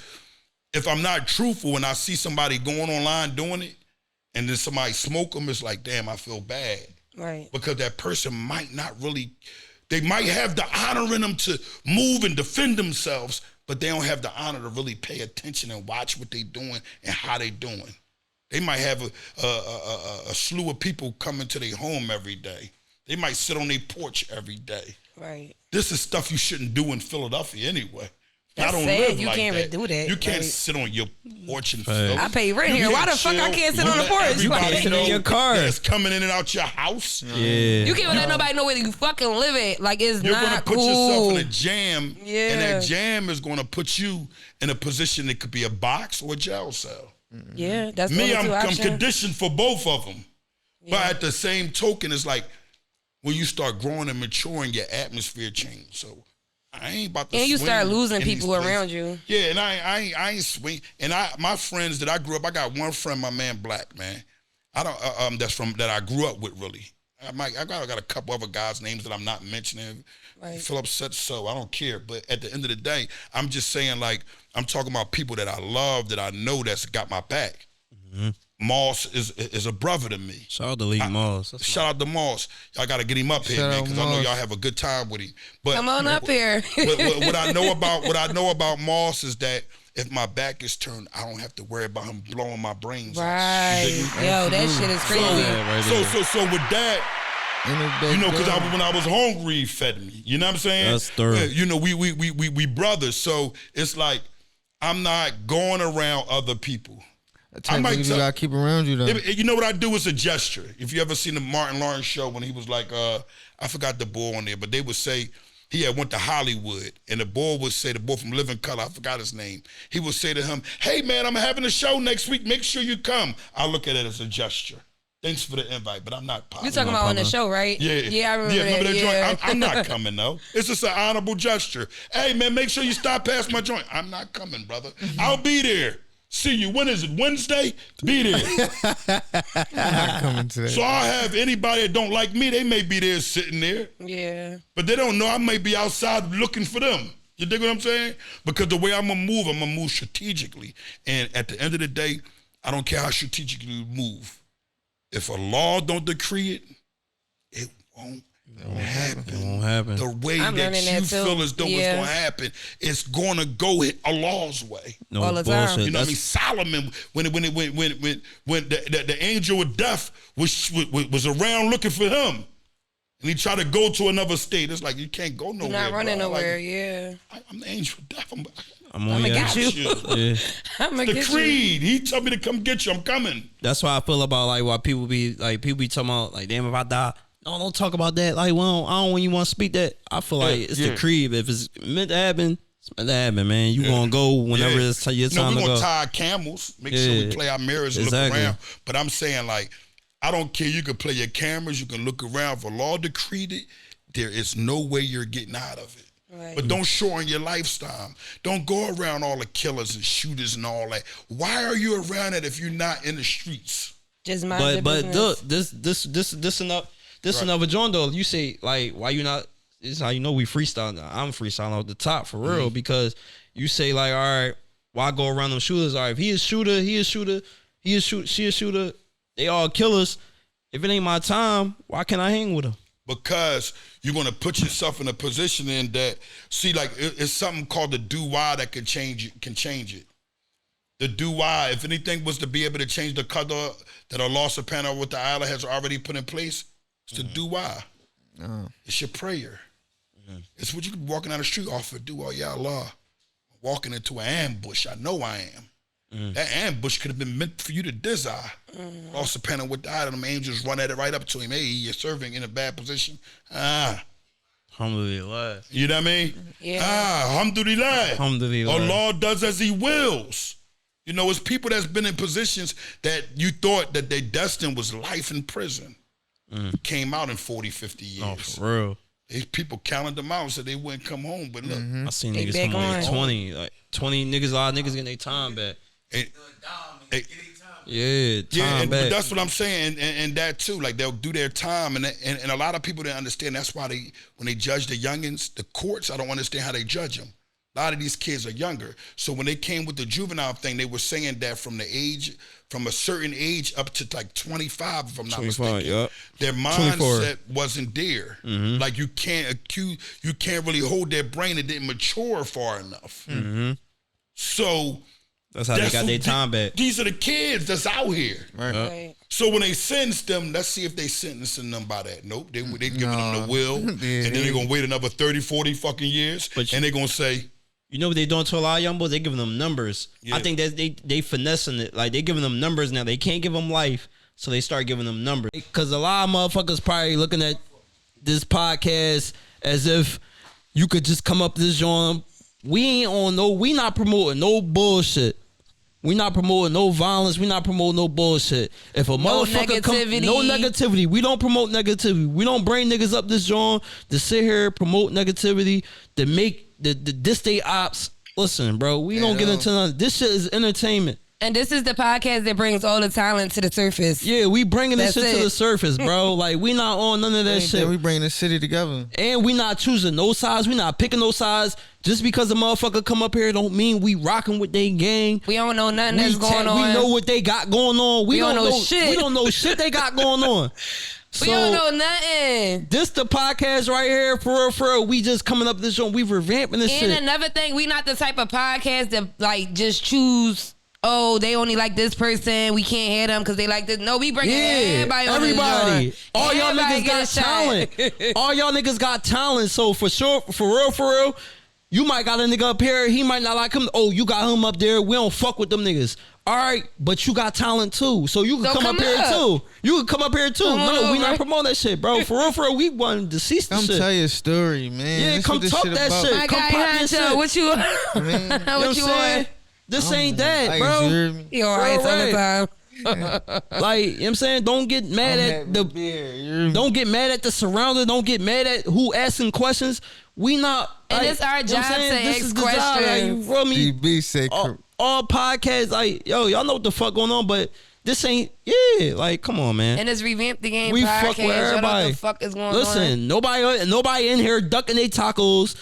if I'm not truthful and I see somebody going online doing it and then somebody smoke them, it's like, damn, I feel bad. Right. Because that person might not really, they might have the honor in them to move and defend themselves, but they don't have the honor to really pay attention and watch what they doing and how they doing. They might have a slew of people coming to their home every day. They might sit on their porch every day. Right. This is stuff you shouldn't do in Philadelphia anyway. That's I don't sad. live You like can't that. do that. You can't Like, sit on your porch and I pay rent You here. Why can't the fuck I chill. can't sit You on the let porch? everybody can't sit in know your car. that's coming in and out your house. Yeah. You can't let nobody know where you fucking live at. Like, it's You're not gonna put cool. yourself in a jam, Yeah. and that jam is gonna put you in a position that could be a box or a jail cell. Yeah, that's the Me, only two I'm options. conditioned for both of them. But at the same token, it's like when you start growing and maturing, your atmosphere changes. So I ain't about to. And you swing start losing in these people places. around you. Yeah, and I ain't swing. And my friends that I grew up, I got one friend, my man Black, man. I don't that I grew up with really. I got a couple other guys' names that I'm not mentioning. Right. Feel upset, so I don't care. But at the end of the day, I'm just saying, like, I'm talking about people that I love, that I know that's got my back. Mm-hmm. Moss is a brother to me. Shout out to Lee Moss. Shout out to Moss. Y'all got to get him up here, Shout man, out because I know Moss. y'all have a good time with him. But Come on up here. what I know about Moss is that if my back is turned, I don't have to worry about him blowing my brains out. Right. Yo, that shit is crazy. So with that, you know, because when I was hungry, he fed me. You know what I'm saying? That's thorough. You know, we brothers. So it's like I'm not going around other people. I might you gotta keep around you though. You know what I do is a gesture. If you ever seen the Martin Lawrence show when he was like, I forgot the boy on there, but they would say he had went to Hollywood, and the boy would say, the boy from Living Color, I forgot his name. He would say to him, "Hey man, I'm having a show next week. Make sure you come." I look at it as a gesture. Thanks for the invite, but I'm not popping. You talking about on the show, right? Yeah. Yeah, I remember that. joint? I'm not coming, though. It's just an honorable gesture. Hey, man, make sure you stop past my joint. I'm not coming, brother. I'll be there. See you. When is it? Wednesday? Be there. I'm not coming today. So I'll have anybody that don't like me, they may be there sitting there. Yeah. But they don't know I may be outside looking for them. You dig what I'm saying? Because the way I'm going to move strategically. And at the end of the day, I don't care how strategically you move. If a law don't decree it won't happen. It won't happen. The way I'm that learning you that too. feel as though it's Yeah. going to happen, it's going to go a law's way. No All the bullshit. time. You know what I mean? Solomon, when the angel of death was around looking for him, and he tried to go to another state. It's like you can't go nowhere. You're not running bro. nowhere, Like, yeah. I'm the angel of death. I'm on your get ass. you. Yeah. I'm gonna The get you. creed. He told me to come get you. I'm coming. That's why I feel about like why people be talking about like, damn, if I die, no, don't talk about that. Like, well, I don't when you want to speak that. I feel like it's the creed. If it's meant to happen, it's meant to happen, man. You gonna go whenever it's your time we to gonna go. tie our camels. Make sure we play our mirrors and Exactly. look around. But I'm saying, like, I don't care. You can play your cameras. You can look around. If a law decreed it, there is no way you're getting out of it. Right. But don't shorten your lifestyle. Don't go around all the killers and shooters and all that. Why are you around it if you're not in the streets? Just mind your But business. look, this another joint though. You say like, why you not? This is how you know we freestyle. I'm freestyling off the top for real because you say like, all right, why go around them shooters? All right, if he is shooter, she a shooter. They all killers. If it ain't my time, why can't I hang with them? Because you're going to put yourself in a position in that, see, like, it's something called the do-why that can change it. The do-why, if anything was to be able to change the color that Allah subhanahu wa ta'ala has already put in place, it's the do-why. It's your prayer. It's what you can be walking down the street off of do-why, ya Allah. Walking into an ambush, I know I am. That ambush could have been meant for you to desire. Also, depending on what died, and them angels run at it right up to him. Hey, you're serving in a bad position. Alhamdulillah. You know what I mean? Yeah. Alhamdulillah. Alhamdulillah. Allah does as he wills. You know, it's people that's been in positions that you thought that their destined was life in prison. Came out in 40, 50 years. Oh, for real. These people counted them out and said they wouldn't come home. But look, I seen They niggas back come on on. 20 niggas, a lot of niggas getting their time back. Yeah, time but back. that's what I'm saying, and that too. Like they'll do their time, and a lot of people didn't understand. That's why when they judge the youngins, the courts, I don't understand how they judge them. A lot of these kids are younger, so when they came with the juvenile thing, they were saying that from a certain age up to like 25, if I'm not 25, mistaken, yep. their 24. mindset wasn't there. Like you can't really hold their brain. It didn't mature far enough. So. That's how they got their time back. These are the kids that's out here. Right. So when they sentence them, let's see if they sentencing them by that. Nope, they giving them the will, and then they're going to wait another 30, 40 fucking years, and they're going to say, You know what they doing to a lot of young boys? They giving them numbers. Yeah. I think that they finessing it. Like they giving them numbers now. They can't give them life, so they start giving them numbers. Because a lot of motherfuckers probably looking at this podcast as if you could just come up this joint. We not promoting no bullshit. We not promoting no violence. We not promoting no bullshit. If a motherfucker no negativity. We don't promote negativity. We don't bring niggas up this joint to sit here promote negativity to make this day ops. Listen, bro, we don't get into none. This shit is entertainment. And this is the podcast that brings all the talent to the surface. Yeah, we bringing this shit to the surface, bro. Like, we not on none of that shit. We bringing the city together. And we not choosing no sides. We not picking no sides. Just because a motherfucker come up here don't mean we rocking with they gang. We don't know nothing that's going on. We know what they got going on. We don't know shit. We don't know shit they got going on. We don't know nothing. This the podcast right here, for real. We just coming up this show. We revamping this shit. And another thing, we not the type of podcast that like just choose. Oh, they only like this person. We can't hear them because they like this. No, we bring everybody. All y'all niggas got talent. All y'all niggas got talent. So for sure, for real, you might got a nigga up here. He might not like him. Oh, you got him up there. We don't fuck with them niggas. All right, but you got talent too. So you can come up here too. You can come up here too. No, we not promoting that shit, bro. For real, we want to cease the shit. Come tell your story, man. Yeah, come talk that shit. My come guy, pop shit. What you want? What you want? This ain't that, bro. You alright all the time. Like, you know what I'm saying? Don't get mad at don't get mad at the surrounding. Don't get mad at who asking questions. We not. And it's our job to ask questions. Like, you feel me? DB said all podcasts, like, yo, y'all know what the fuck going on, but this ain't, like, come on, man. And it's Revamp the Game we podcast. Fuck with everybody. Y'all know what the fuck is going on. Listen, nobody in here ducking their tacos.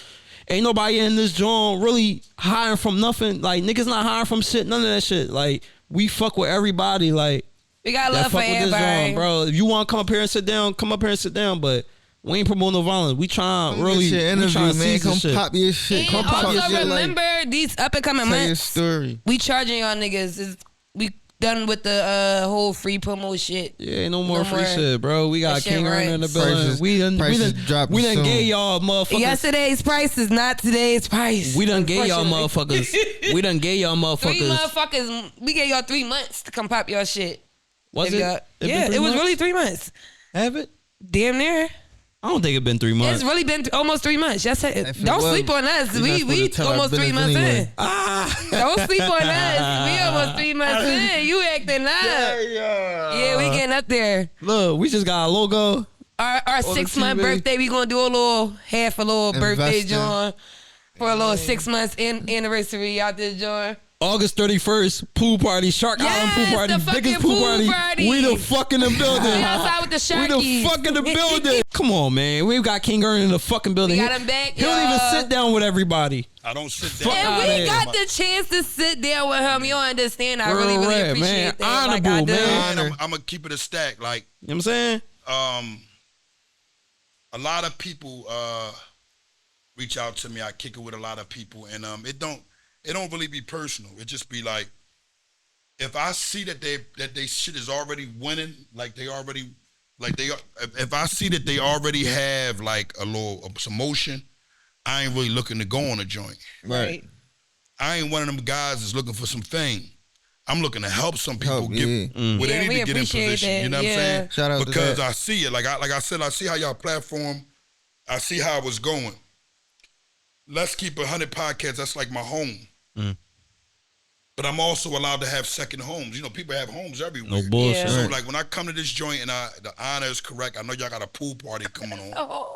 Ain't nobody in this joint really hiring from nothing. Like, niggas not hiring from shit. None of that shit. Like, we fuck with everybody. Like, we got love for everybody. This joint, bro. If you want to come up here and sit down, come up here and sit down. But we ain't promoting no violence. We trying really. We trying to man. Come pop your shit. Come pop your shit. Remember these up and coming months. Tell your story. We charging y'all niggas. We done with the whole free promo shit. Yeah, no more free shit, bro. We got King Earn in the building. We done gave y'all motherfuckers. Yesterday's price is not today's price. We done gave y'all motherfuckers. We done gave y'all motherfuckers. 3 motherfuckers. We gave y'all 3 months to come pop your shit. Was it? Yeah, it was really 3 months. Have it? Damn near. I don't think it's been 3 months. It's really been almost 3 months. Yes, don't sleep on us. We almost 3 months in. Don't sleep on us. We almost 3 months in. You acting up. Yeah, we getting up there. Look, we just got a logo. Our 6 month birthday, we gonna do a little birthday joint for a little 6 months anniversary out this joint. August 31st, pool party, Shark Island pool party, biggest pool party. We the fuck in the building. We outside with the Sharkies. We the fuck in the building. Come on, man. We've got King Earn in the fucking building. We got him back. He don't even sit down with everybody. I don't sit down. And we got the chance to sit down with him. You don't understand. I really appreciate man. that. Honorable, man. I'm going to keep it a stack. Like, you know what I'm saying? A lot of people reach out to me. I kick it with a lot of people. And it don't really be personal. It just be like, if I see that they shit is already winning, if I see that they already have like some motion, I ain't really looking to go on a joint. Right. I ain't one of them guys that's looking for some fame. I'm looking to help some people get where they need to get in position. That. You know what I'm saying? Shout out because to that. I see it. Like I said, I see how y'all platform. I see how it was going. Let's Keep 100 podcast. That's like my home. But I'm also allowed to have second homes. You know, people have homes everywhere. No bullshit. So like when I come to this joint and the honor is correct, I know y'all got a pool party coming on.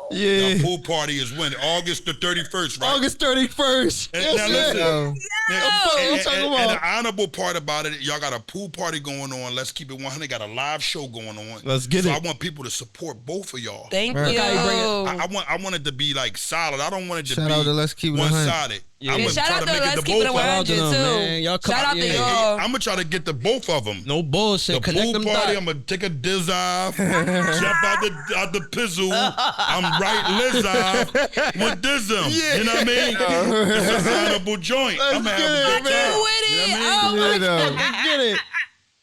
Yeah. The pool party is when? August the 31st, right? August 31st. And now listen. And the honorable part about it, y'all got a pool party going on. Let's Keep It 100. Got a live show going on. Let's get it. So I want people to support both of y'all. Thank you. I want it to be like solid. I don't want it to Shout be out to Let's Keep It 100. one-sided. Yeah. Shout out to Let's Keep It 100 too. Shout out to y'all. I'm gonna try to get the both of them. No bullshit. The Connect pool them party, dots. I'm gonna take a diz off, jump out the pizzle. I'm right Liz off with Dizzum. You know what I mean? It's a honorable joint. I'm gonna have a good time. With it. Let's get it.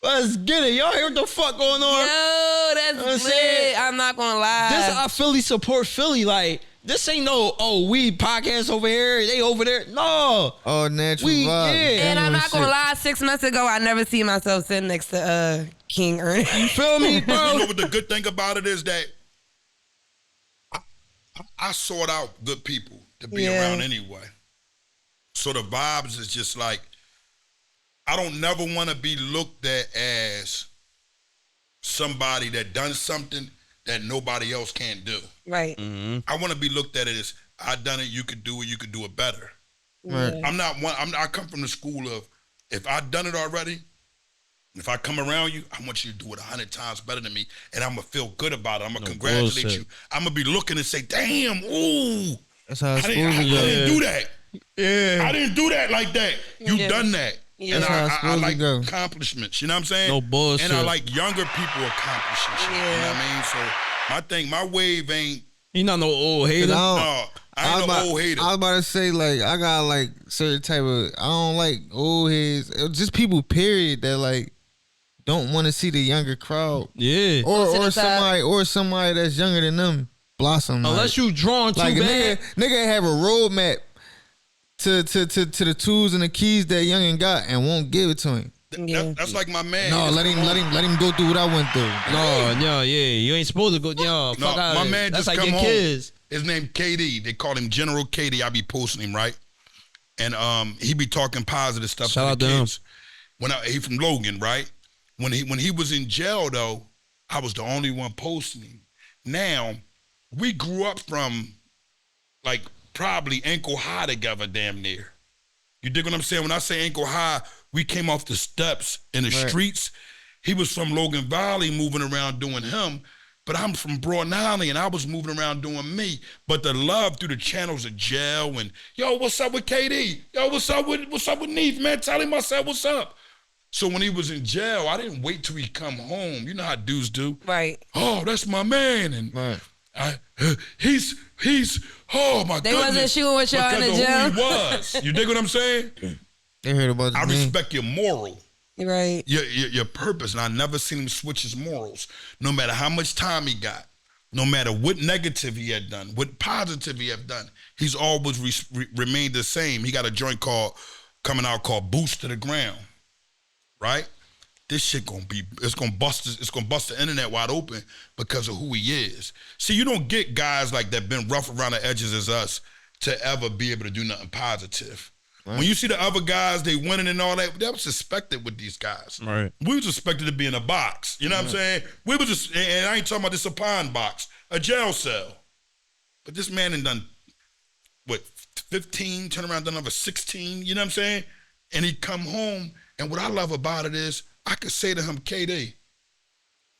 Let's get it. Y'all hear what the fuck going on? Yo, that's lit. I'm not gonna lie. This is how Philly support Philly. Like, this ain't no, we podcast over here, they over there. No. Oh, natural We, vibe. yeah. And I'm not gonna lie, 6 months ago, I never see myself sitting next to King Ernest. You feel me, You bro? know what the good thing about it is that I sort out good people to be around anyway. So the vibes is just like, I don't never want to be looked at as somebody that done something that nobody else can't do. Right. I want to be looked at as, I done it, you could do it better. Right. I come from the school of, if I done it already, if I come around you, I want you to do it 100 times better than me, and I'm gonna feel good about it. I'm gonna congratulate you. I'm gonna be looking and say, "Damn, ooh, That's how it's I supposed to go. didn't do that. Yeah. I didn't do that like that. You Yeah. done that." Yeah. And That's how it's I supposed to like go. accomplishments. You know what I'm saying? No bullshit. And I like younger people accomplishing shit. You know what I mean? So my wave ain't. You not no old hater. No, I ain't no old hater. I was about to say, like, I got like certain type of, I don't like old heads, just people period that like don't want to see the younger crowd, Yeah. or somebody that's younger than them blossom. Unless like, you drawn too like a bad. nigga have a roadmap to the tools and the keys that youngin got and won't give it to him. That's like my man. No, let him go through what I went through. No, you ain't supposed to go. Yo, fuck out. My man That's just like come your home. kids. His name KD. They call him General KD. I be posting him, right? And he be talking positive stuff Shout to out the to him. kids. He from Logan, right? When he was in jail though, I was the only one posting him. Now, we grew up from like probably ankle high together, damn near. You dig what I'm saying? When I say ankle high, we came off the steps in the streets. He was from Logan Valley moving around doing him, but I'm from Broad Island and I was moving around doing me. But the love through the channels of jail and, yo, what's up with KD? Yo, what's up with Neef, man? Tell him I said what's up. So when he was in jail, I didn't wait till he come home. You know how dudes do. Right. Oh, that's my man. And Right. he's oh my They goodness. wasn't shooting with y'all in the because of jail? who he was. You dig what I'm saying? They heard about the I name. respect your moral, Right. your purpose, and I never seen him switch his morals. No matter how much time he got, no matter what negative he had done, what positive he had done, he's always remained the same. He got a joint coming out called Boost to the Ground, right? This shit it's gonna bust the internet wide open because of who he is. See, you don't get guys like that been rough around the edges as us to ever be able to do nothing positive. Right. When you see the other guys, they winning and all that was suspected with these guys. Right. We was expected to be in a box. You know what I'm saying? We was just, and I ain't talking about this a pine box, a jail cell. But this man done, 15, turn around, done another 16, you know what I'm saying? And he come home, and what I love about it is, I could say to him, KD,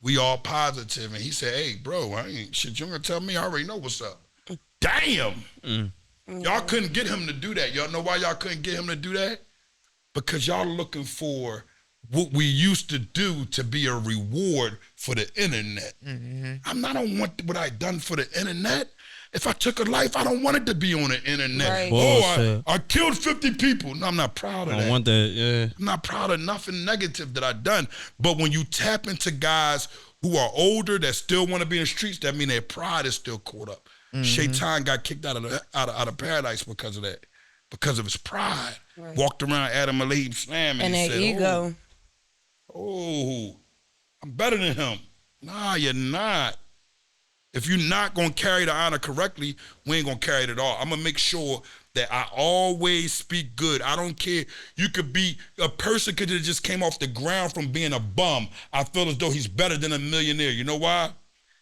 we all positive. And he said, hey, bro, I ain't shit. You gonna tell me? I already know what's up. Damn. Y'all couldn't get him to do that. Y'all know why y'all couldn't get him to do that? Because y'all looking for what we used to do to be a reward for the internet. I don't want what I done for the internet. If I took a life, I don't want it to be on the internet. Right. Oh, I killed 50 people. No, I'm not proud of that. I don't want that, yeah. I'm not proud of nothing negative that I done. But when you tap into guys who are older that still want to be in the streets, that mean their pride is still caught up. Shaitan got kicked out of paradise because of that, because of his pride. Right. Walked around Adam Alayhim Slam and he that said, ego. Oh, I'm better than him. Nah, you're not. If you're not going to carry the honor correctly, we ain't going to carry it at all. I'm going to make sure that I always speak good. I don't care. You could be, a person could have just came off the ground from being a bum. I feel as though he's better than a millionaire. You know why?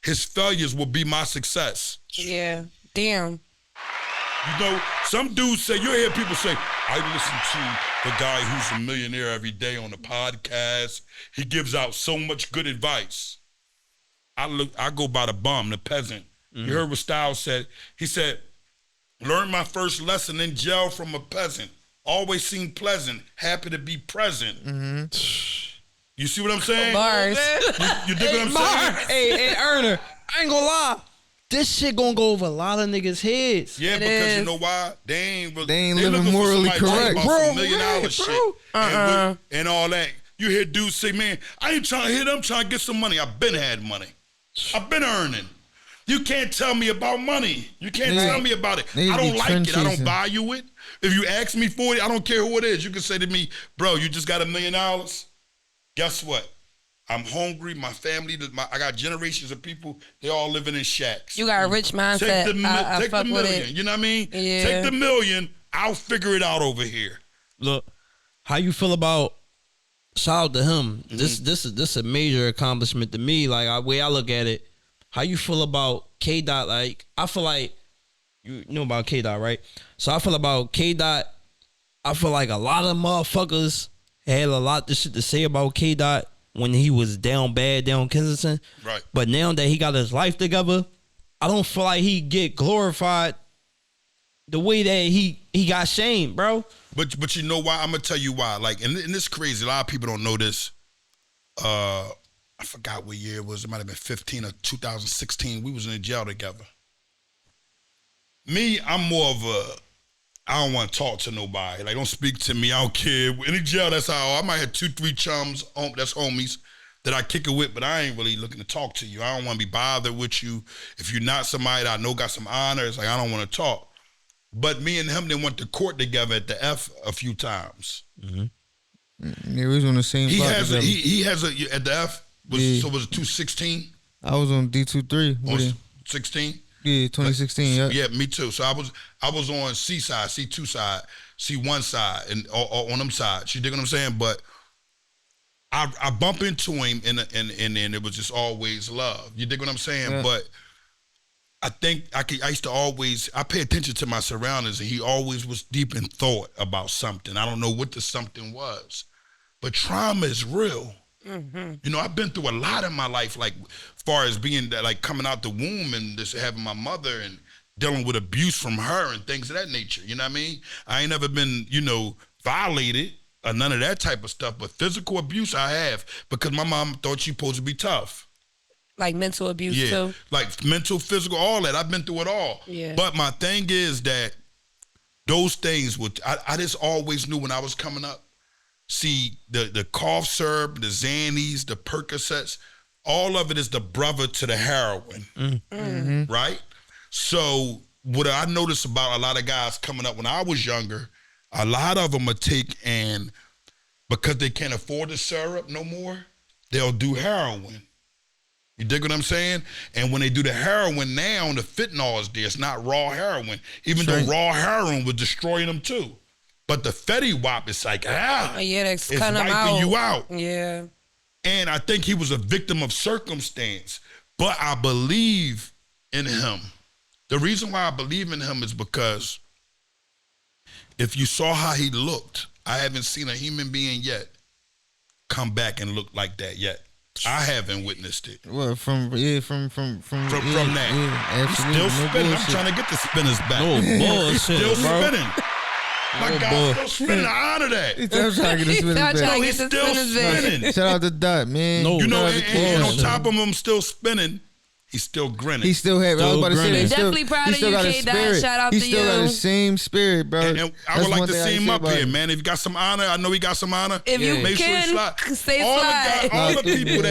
His failures will be my success. Yeah. Damn. You know, some dudes say, you hear people say, I listen to the guy who's a millionaire every day on the podcast. He gives out so much good advice. I go by the bum, the peasant. You heard what Styles said. He said, learned my first lesson in jail from a peasant. Always seemed pleasant, happy to be present. You see what I'm saying? Bars. You dig what I'm saying? Hey, Erner, I ain't gonna lie. This shit gonna go over a lot of niggas' heads. Yeah, because you know why? They ain't living looking for morally somebody correct. talking about Bro, some $1 million right, shit bro. and all that. You hear dudes say, man, I ain't trying to hit them, I'm trying to get some money. I've been had money. I've been earning. You can't tell me about money. You can't tell me about it. I don't like it. I don't value it. If you ask me for it, I don't care who it is. You can say to me, bro, you just got $1 million. Guess what? I'm hungry. My family, I got generations of people. They all living in shacks. You got a rich mindset. Take the million. You know what I mean? Yeah. Take the $1 million. I'll figure it out over here. Look, how you feel about? Shout out to him. This is a major accomplishment to me. Like way I look at it. How you feel about KDot? Like I feel like you know about KDot, right? So I feel about KDot. I feel like a lot of motherfuckers had a lot of shit to say about KDot when he was down bad down Kensington. Right. But now that he got his life together, I don't feel like he get glorified the way that he got shamed, bro. But you know why? I'm gonna tell you why. Like, and this is crazy. A lot of people don't know this. I forgot what year it was. It might have been 15 or 2016. We was in the jail together. Me, I'm more of a, I don't want to talk to nobody. Like, don't speak to me. I don't care. In the jail, that's how I might have 2-3 chums, that's homies, that I kick it with, but I ain't really looking to talk to you. I don't want to be bothered with you. If you're not somebody that I know got some honor, it's like I don't want to talk. But me and him, they went to court together at the F a few times. Yeah, we was on the same block. He has a at the F. So was it 216? I was on D23. 16? Yeah, 2016. Yeah, me too. So I was on C side, C2 side, C1 side, and on them sides. You dig what I'm saying? But I bump into him, and it was just always love. You dig what I'm saying? Yeah. But I think I used to always, I pay attention to my surroundings, and he always was deep in thought about something. I don't know what the something was, but trauma is real. Mm-hmm. You know, I've been through a lot in my life, like far as being that, like coming out the womb and just having my mother and dealing with abuse from her and things of that nature. You know what I mean? I ain't never been, violated or none of that type of stuff, but physical abuse I have because my mom thought she supposed to be tough. Like mental abuse too? Like mental, physical, all that. I've been through it all. Yeah. But my thing is that those things, I just always knew when I was coming up, see, the cough syrup, the Xannies, the Percocets, all of it is the brother to the heroin, right? So what I noticed about a lot of guys coming up when I was younger, a lot of them will take and because they can't afford the syrup no more, they'll do heroin. You dig what I'm saying? And when they do the heroin now, the fentanyl is there. It's not raw heroin, even though raw heroin was destroying them too. But the Fetty Wap is like, yeah, that's it's kind of wiping you out. Yeah. And I think he was a victim of circumstance. But I believe in him. The reason why I believe in him is because if you saw how he looked, I haven't seen a human being yet come back and look like that yet. I haven't witnessed it. Well, from that. Yeah, he's still spinning. I'm trying to get the spinners back. No bullshit, still bro. spinning. My God, still spinning. I honor that. He's still trying to get the spinners back. No, he's still spinning. Shout out to Dot, man. No, and on top of him still spinning, he's still grinning. He still have. I was about to say, definitely proud of you, KDot. Shout out to you. He still got the same spirit, bro. And I would like to see him up here, man. If you got some honor, I know he got some honor. If you make can, sure he stay slide. All the people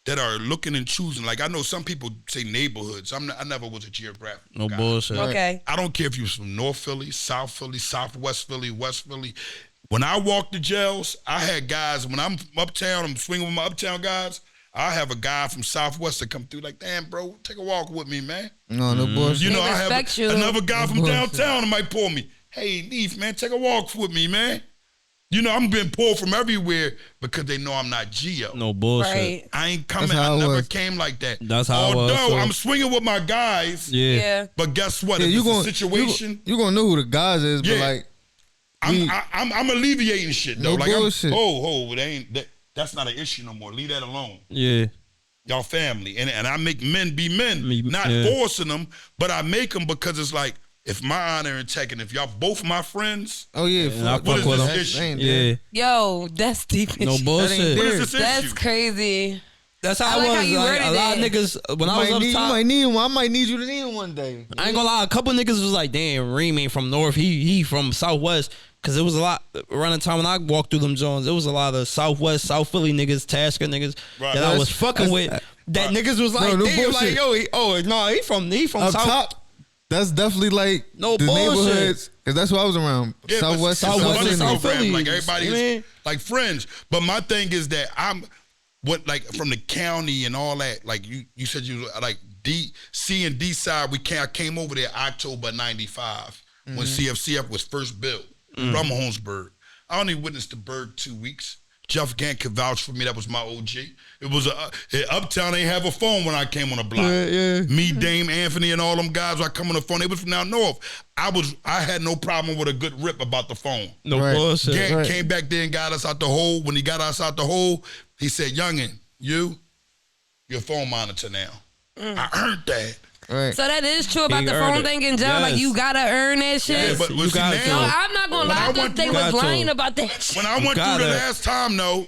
that are looking and choosing. Like I know some people say neighborhoods. I never was a geographic. No guy. bullshit. Okay. I don't care if you was from North Philly, South Philly, Southwest Philly, West Philly. When I walked the jails, I had guys. When I'm uptown, I'm swinging with my uptown guys. I have a guy from Southwest that come through like, damn, bro, take a walk with me, man. No bullshit. You know, I have another guy from downtown that might pull me. Hey, Leaf, man, take a walk with me, man. You know, I'm being pulled from everywhere because they know I'm not Geo. No bullshit. Right. I ain't coming. I never came like that. That's how it was. Although I'm swinging with my guys. Yeah. But guess what? If it's a situation. You're going to know who the guys is, but like. I'm alleviating shit, though. No bullshit. It ain't. That's not an issue no more. Leave that alone. Yeah. Y'all family. And I make men be men. Not forcing them, but I make them because it's like, if my honor intact and if y'all both my friends, what is this issue? Yeah. Yo, that's deep. No bullshit. What is this issue? That's crazy. That's how it was. Like, a lot of niggas, when I was up top. You might need one. I might need you to need one day. I ain't gonna lie. A couple niggas was like, damn, Reem ain't from North. He from Southwest. Cause it was a lot around the time when I walked through them Jones. It was a lot of Southwest, South Philly niggas, Tasker niggas that I was fucking with. That niggas was like, damn, like, yo, he from up South. top. That's definitely like the neighborhoods, cause that's what I was around. Yeah, Southwest, South Philly. Like everybody is like friends. But my thing is that I'm like from the county and all that. Like you said you like C and D side. I came over there October '95 when CFCF was first built from Holmesburg. I only witnessed the Berg 2 weeks. Jeff Gant could vouch for me. That was my OG. It was Uptown ain't have a phone when I came on the block. Me, Dame, Anthony, and all them guys. When I come on the phone, they was from down north. I had no problem with a good rip about the phone. No bullshit. Gant came back there and got us out the hole. When he got us out the hole, he said, "Youngin, your phone monitor now." I earned that. Right. So that is true about the phone thing in jail. Like you gotta earn that shit. Yeah, but you got now, no, I'm not gonna lie. I thought they was lying about that shit. When I went through the last time, though.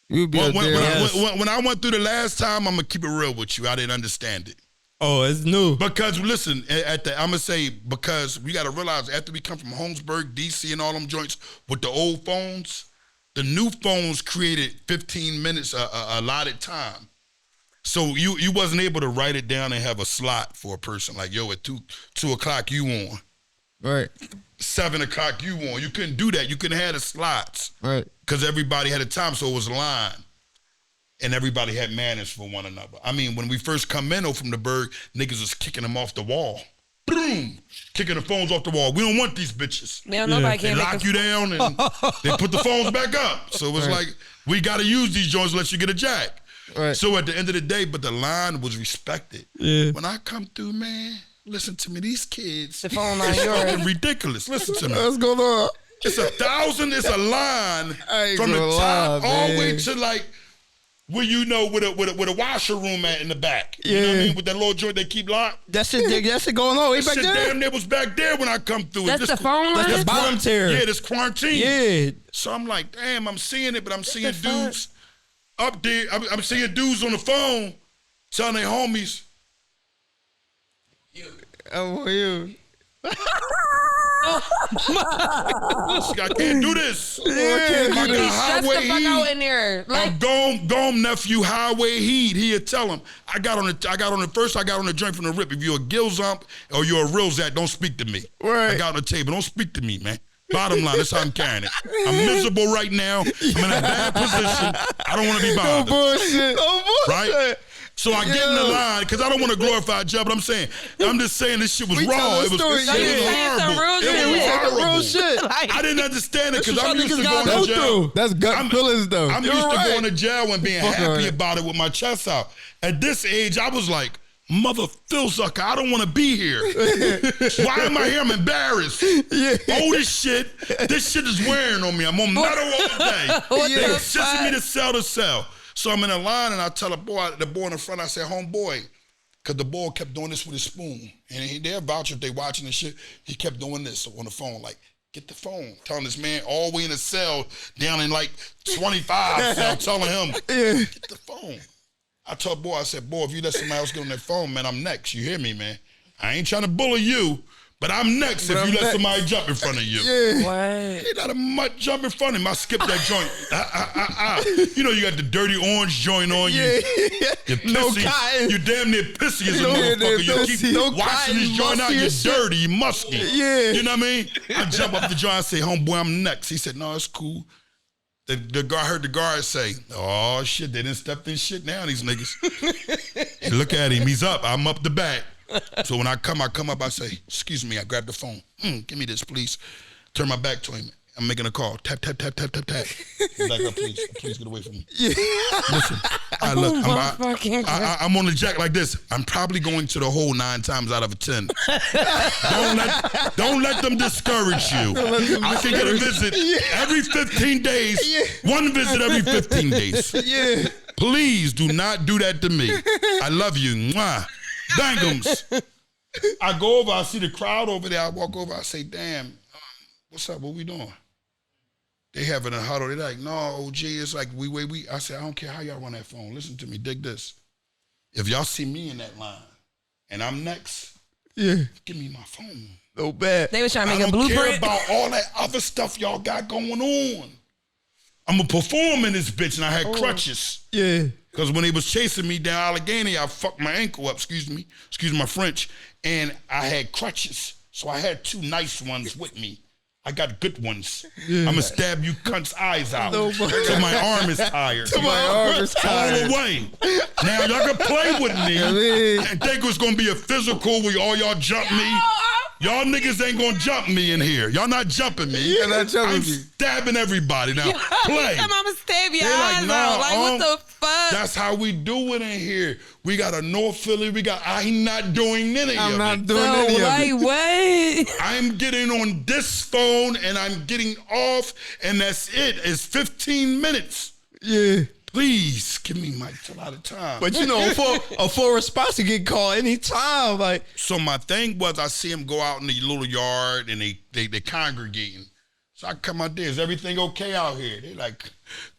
When I went through the last time, I'm gonna keep it real with you. I didn't understand it. Oh, it's new. Because listen, I'm gonna say because we gotta realize after we come from Holmesburg, DC, and all them joints with the old phones, the new phones created 15 minutes allotted time. So you wasn't able to write it down and have a slot for a person like, yo, at 2 o'clock you on. Right. 7 o'clock you on. You couldn't do that. You couldn't have the slots. Right. Because everybody had a time, so it was a line. And everybody had manners for one another. I mean, when we first come in from the Berg, niggas was kicking them off the wall. Boom! Kicking the phones off the wall. We don't want these bitches. Now nobody can lock you down and they put the phones back up. So it was like, we got to use these joints unless you get a jack. Right. So at the end of the day, but the line was respected. Yeah. When I come through, man, listen to me. These kids, the phone line it's yours. fucking ridiculous. Listen to me. What's going on? It's 1,000. It's a line from the top all the way to like where with a washer room at in the back. You know what I mean? With that little joint they keep locked. That shit going on way back there. Damn, it was back there when I come through. That's the phone line. That's the bottom tier. Yeah, this quarantine. Yeah. So I'm like, damn, I'm seeing it, but I'm seeing dudes up there. I'm seeing dudes on the phone telling their homies. Oh, you. I can't do this. Yeah, I got highway the fuck out in there. Like, I'm gone, nephew. Highway heat. He'll tell him. I got on the joint from the rip. If you're a Gilzump or you're a real Zat, don't speak to me. Right. I got on the table. Don't speak to me, man. Bottom line, that's how I'm carrying it. I'm miserable right now. I'm in a bad position. I don't want to be bothered. No bullshit. Right? So I get in the line because I don't want to glorify Joe, but I'm just saying this shit was raw. It was horrible. It was real shit. I didn't understand it because I'm used to going to jail. That's gut feelings though. I'm used to going to jail and being happy about it with my chest out. At this age, I was like, mother Phil sucker, I don't want to be here. Why am I here? I'm embarrassed. Oh, this shit is wearing on me. I'm on metal all day. They assisting me to cell to cell. So I'm in a line and I tell the boy in the front, I said, homeboy, because the boy kept doing this with his spoon. And they're vouching if they watching the shit. He kept doing this on the phone, like, get the phone. Telling this man all the way in the cell, down in like 25 cell, telling him, get the phone. I told boy, I said, boy, if you let somebody else get on that phone, man, I'm next. You hear me, man? I ain't trying to bully you, but I'm next if you let somebody jump in front of you. What? He let a mutt jump in front of him. I skipped that joint. You know you got the dirty orange joint on you. You're pissy. No cotton. You damn near pissy as a motherfucker. You keep washing this joint out. You're dirty. You musky. Yeah. You know what I mean? I jump up the joint. I say, homeboy, I'm next. He said, no, it's cool. The guard heard the guard say, oh, shit, they didn't step in shit now, these niggas. And look at him. He's up. I'm up the back. So when I come up, I say, excuse me, I grab the phone. Give me this, please. Turn my back to him. I'm making a call. Tap, tap, tap, tap, tap, tap. Back up, please. Please get away from me. Yeah. Listen, I'm on the jack like this. I'm probably going to the hole 9 times out of 10. Don't let them discourage you. I can get a visit every 15 days. One visit every 15 days. Yeah. Please do not do that to me. I love you. Mwah. Bangums. I go over, I see the crowd over there. I walk over, I say, damn, what's up? What we doing? They having a huddle. They're like, no, OG, it's like we. I said, I don't care how y'all run that phone. Listen to me, dig this. If y'all see me in that line and I'm next, Yeah. Give me my phone. No bad. They was trying to make a I don't blueprint. care about all that other stuff y'all got going on. I'm a perform in this bitch, and I had crutches. Yeah. Because when they was chasing me down Allegheny, I fucked my ankle up, excuse my French, and I had crutches. So I had 2 nice ones with me. I got good ones. I'm going to stab you cunts' eyes out. Till my arm is tired. My arm is tired. All the way. Now y'all can play with me and think it's going to be a physical where all y'all jump me. Y'all niggas ain't gonna jump me in here. Y'all not jumping me. Yeah, not jumping I'm you. stabbing everybody. Now, play. I'm gonna stab your They eyes out. Like, what the fuck? That's how we do it in here. We got a North Philly. I'm not doing any of it. I'm not doing any of like, it. what? I'm getting on this phone and I'm getting off, and that's it. It's 15 minutes. Yeah. Please give me my lot of time. But you know, for a full response, you get called anytime. Like, So my thing was, I see them go out in the little yard and they congregating. So I come out there, is everything okay out here? They like,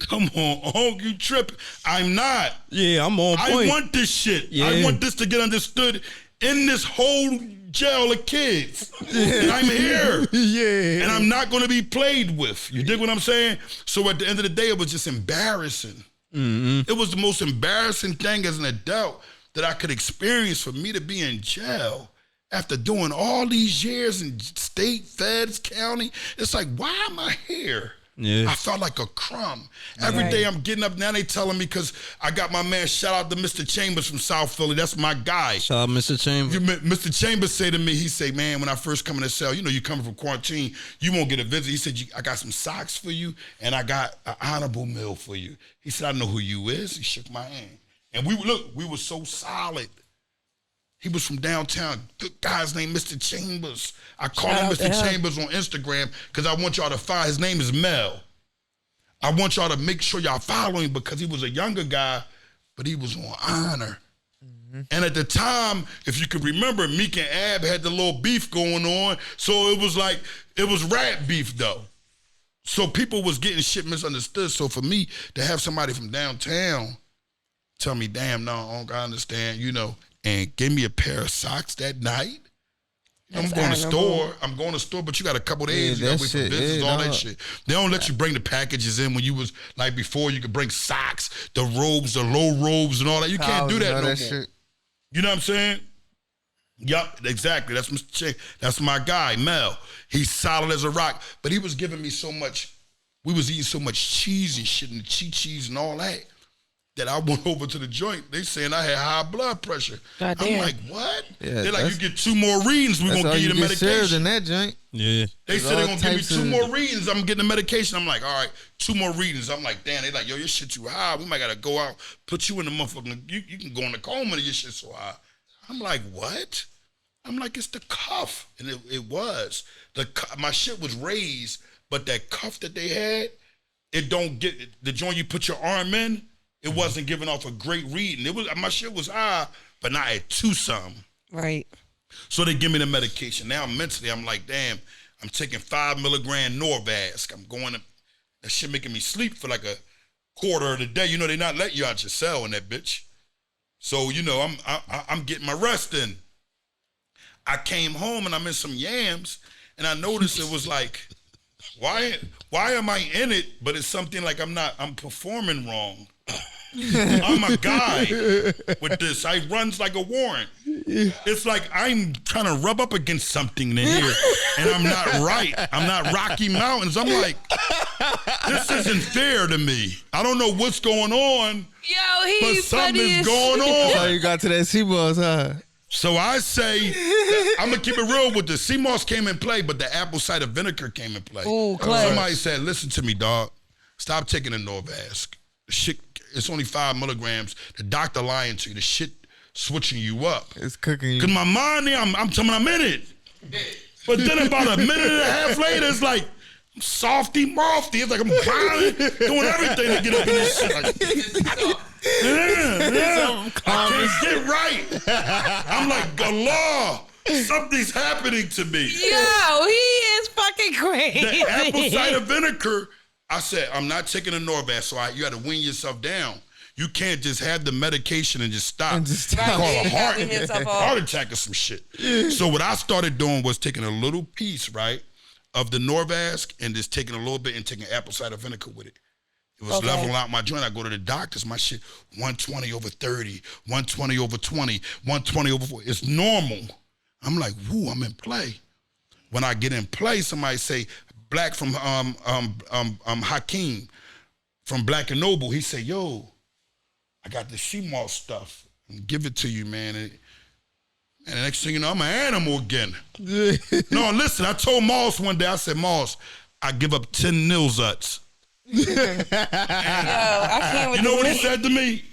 come on, you tripping. I'm not. yeah, I'm on point. I want this shit. Yeah. I want this to get understood in this whole jail of kids. And I'm here. Yeah. And I'm not going to be played with. You dig what I'm saying? So at the end of the day, it was just embarrassing. It was the most embarrassing thing as an adult that I could experience, for me to be in jail after doing all these years in state, feds, county. It's like, why am I here? Yeah. I felt like a crumb. Every day I'm getting up, now they telling me, because I got my man, shout out to Mr. Chambers from South Philly. That's my guy. Shout out Mr. Chambers. Mr. Chambers say to me, he say, man, when I first come in the cell, you know, you coming from quarantine, you won't get a visit. He said, I got some socks for you, and I got an honorable meal for you. He said, I know who you is. He shook my hand. And we were so solid. He was from downtown. Good guy's name, Mr. Chambers. I call him Mr. Chambers on Instagram because I want y'all to find, his name is Mel. I want y'all to make sure y'all follow him, because he was a younger guy, but he was on honor. And at the time, if you could remember, Meek and Ab had the little beef going on. So it was rat beef though. So people was getting shit misunderstood. So for me to have somebody from downtown tell me, damn, no, I don't understand, you know, and give me a pair of socks that night. I'm going to store, but you got a couple days. You got to wait for visits, all that shit. They don't let you bring the packages in when you was, like before, you could bring socks, the robes, the low robes and all that. You can't do that no more. Shit. You know what I'm saying? Yup, exactly. That's Mr. Chick. That's my guy, Mel. He's solid as a rock. But he was giving me so much, we was eating so much cheese and shit and cheese and all that I went over to the joint. They saying I had high blood pressure. I'm like, what? Yeah, they're like, you get 2 more readings, we're going to give you the medication. In that joint. Yeah. They said they're going to give me 2 more readings. I'm getting the medication. I'm like, all right, 2 more readings. I'm like, damn. They like, yo, your shit too high. We might got to go out, put you in the motherfucking, you can go in the coma and your shit so high. I'm like, what? I'm like, it's the cuff. And it was. My shit was raised, but that cuff that they had, it don't get, the joint you put your arm in, it wasn't giving off a great reading. It was, my shit was high, but not at 2-something. Right. So they give me the medication. Now mentally, I'm like, damn, I'm taking 5 milligram Norvasc. I'm going to, that shit making me sleep for like a quarter of the day. You know, they not letting you out your cell in that bitch. So, you know, I'm getting my rest in. I came home and I'm in some yams, and I noticed it was like, why am I in it? But it's something like I'm performing wrong. I'm a guy with this. I runs like a warrant. It's like I'm trying to rub up against something in here, and I'm not right. I'm not Rocky Mountains. I'm like, this isn't fair to me. I don't know what's going on. Yo, but something's going on. That's how you got to that seamoss, huh? So I say, I'm going to keep it real with this. Seamoss came in play, but the apple cider vinegar came in play. Ooh, clutch. Somebody said, listen to me, dog. Stop taking the Norvasc. The shit, it's only 5 milligrams. The doctor lying to you. The shit switching you up. It's cooking you. Because my mind there, I'm in it. But then about a minute and a half later, it's like, softy mofty. It's like I'm grinding, doing everything to get up in this shit. Like, I can't get right. I'm like, Allah, something's happening to me. Yo, he is fucking crazy. The apple cider vinegar, I said, I'm not taking a Norvasc, so you got to wean yourself down. You can't just have the medication and just stop. Right, Call a yourself off. heart attack or some shit. So what I started doing was taking a little piece, right, of the Norvasc and just taking a little bit and taking apple cider vinegar with it. It was leveling out my joint. I go to the doctors, my shit, 120 over 30, 120 over 20, 120 over 40. It's normal. I'm like, woo, I'm in play. When I get in play, somebody say, Black from Hakeem, from Black and Noble, he say, yo, I got the seamoss stuff. And give it to you, man. And the next thing you know, I'm an animal again. No, listen, I told Moss one day, I said, Moss, I give up 10 nilzuts. Yo, I can't with You know what he said to me?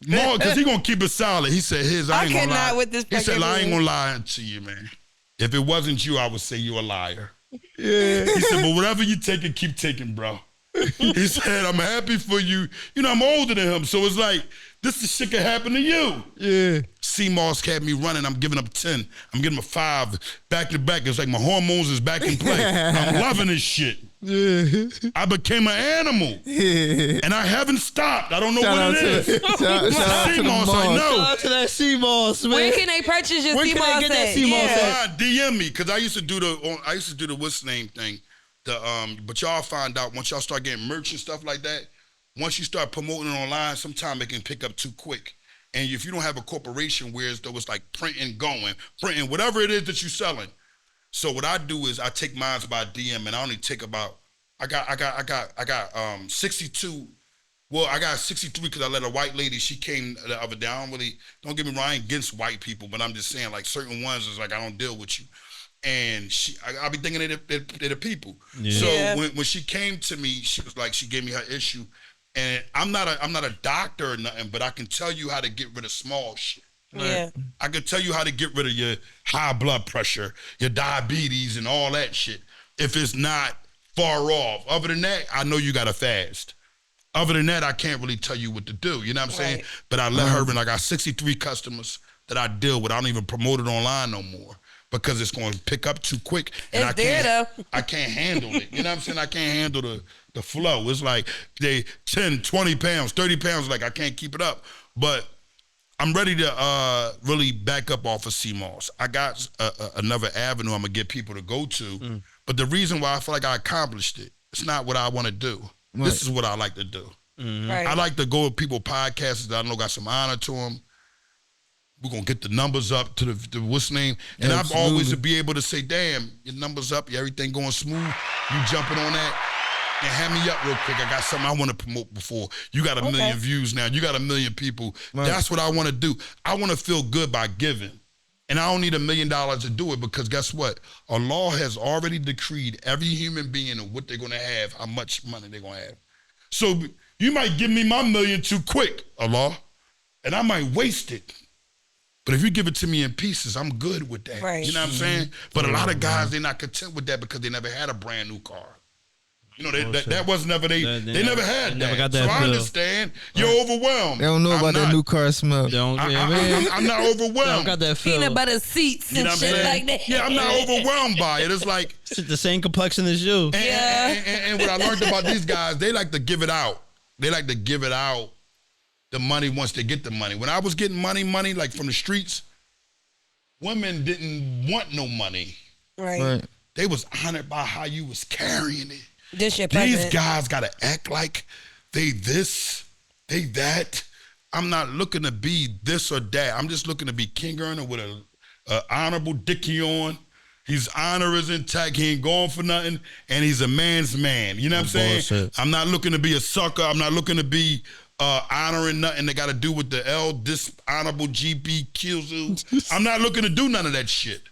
Moss, because he going to keep it solid. He said, I ain't going to lie. With this He said, I ain't going to lie to you, man. If it wasn't you, I would say you're a liar. Yeah. He said, but whatever you taking, keep taking, bro. He said, I'm happy for you. You know, I'm older than him, so it's like, this shit could happen to you. Yeah. seamoss had me running. I'm giving up 10. I'm giving him a 5. Back to back. It's like my hormones is back in play. I'm loving this shit. Yeah. I became an animal. Yeah. And I haven't stopped. I don't know what it is. Shout out to seamoss, I know. Shout out to that seamoss, man. Where can they purchase your Where seamoss? can they get that seamoss at? DM me, because I used to do the what's name thing. But y'all find out once y'all start getting merch and stuff like that, once you start promoting it online, sometimes it can pick up too quick. And if you don't have a corporation where it's like printing, whatever it is that you're selling. So what I do is I take mine by DM, and I only take about I got 62. Well, I got 63 because I let a white lady. She came the other day. Don't get me wrong, I ain't against white people, but I'm just saying like certain ones is like I don't deal with you. And I be thinking they're the people. Yeah. So when she came to me, she was like, she gave me her issue, and I'm not a doctor or nothing, but I can tell you how to get rid of small shit. Yeah. I can tell you how to get rid of your high blood pressure, your diabetes, and all that shit. If it's not far off. Other than that, I know you got to fast. Other than that, I can't really tell you what to do. You know what I'm saying? But I let her in. I got 63 customers that I deal with. I don't even promote it online no more because it's going to pick up too quick. And I can't handle it. You know what I'm saying? I can't handle the flow. It's like they 10, 20 pounds, 30 pounds. Like I can't keep it up. But I'm ready to really back up off of seamoss. I got another avenue I'm going to get people to go to. But the reason why I feel like I accomplished it, it's not what I want to do. Right. This is what I like to do. Mm-hmm. Right. I like to go with people podcasts that I know got some honor to them. We're going to get the numbers up to the what's name. And I've always be able to say, damn, your numbers up, everything going smooth. You jumping on that. And hand me up real quick. I got something I want to promote before. You got a million views now. You got a million people. Right. That's what I want to do. I want to feel good by giving. And I don't need $1 million to do it because guess what? Allah has already decreed every human being and what they're going to have, how much money they're going to have. So you might give me my $1 million too quick, Allah, and I might waste it. But if you give it to me in pieces, I'm good with that. Right. You know what I'm saying? But a lot of guys, they're not content with that because they never had a brand new car. You know, that was never they never had that. Never got that. So I understand. You're overwhelmed. They don't know about that new car smell. I'm not overwhelmed. Don't got that feel. Peanut butter seats and shit like that. Yeah, I'm not overwhelmed by it. It's like it's the same complexion as you. And what I learned about these guys, they like to give it out. They like to give it out the money once they get the money. When I was getting money like from the streets, women didn't want no money. Right. They was honored by how you was carrying it. These guys gotta act like they this, they that. I'm not looking to be this or that. I'm just looking to be king earner with a honorable dickie on. His honor is intact. He ain't going for nothing, and he's a man's man. You know what I'm saying? Bullshit. I'm not looking to be a sucker. I'm not looking to be honoring nothing that got to do with the dishonorable GBQ. I'm not looking to do none of that shit.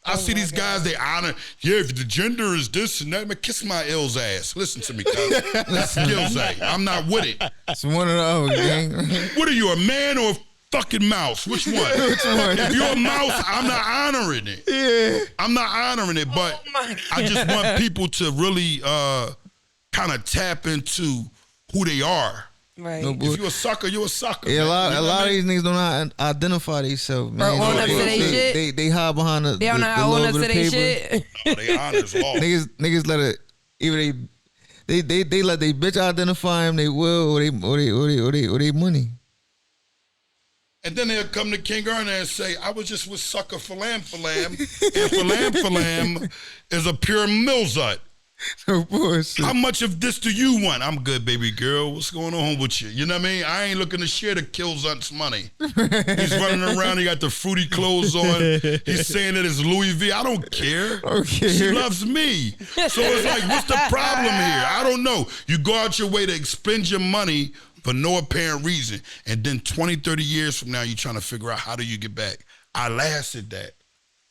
I see these guys, they honor, if the gender is this and that, man, kiss my L's ass. Listen to me, cuz. That's skills A. I'm not with it. It's one of those, gang. What are you, a man or a fucking mouse? Which one? If you're a mouse, I'm not honoring it. Yeah. I'm not honoring it, but I just want people to really kind of tap into who they are. Right. No, if you a sucker, you a sucker. Yeah, a lot of these niggas don't know how to identify themselves, man. Or own up to they shit. They hide behind the They don't know how to own up to they shit. No, they honors law. Niggas let it, even they let they bitch identify him. They will or they money. And then they'll come to King Erna and say, I was just with Sucker Falam Falam, and Falam is a pure Milzut. No bullshit. How much of this do you want? I'm good, baby girl. What's going on with you? You know what I mean? I ain't looking to share the Killzut's money. He's running around. He got the fruity clothes on. He's saying that it's Louis V. I don't care. Okay. She loves me. So it's like, what's the problem here? I don't know. You go out your way to expend your money for no apparent reason. And then 20, 30 years from now, you're trying to figure out how do you get back. I lasted that.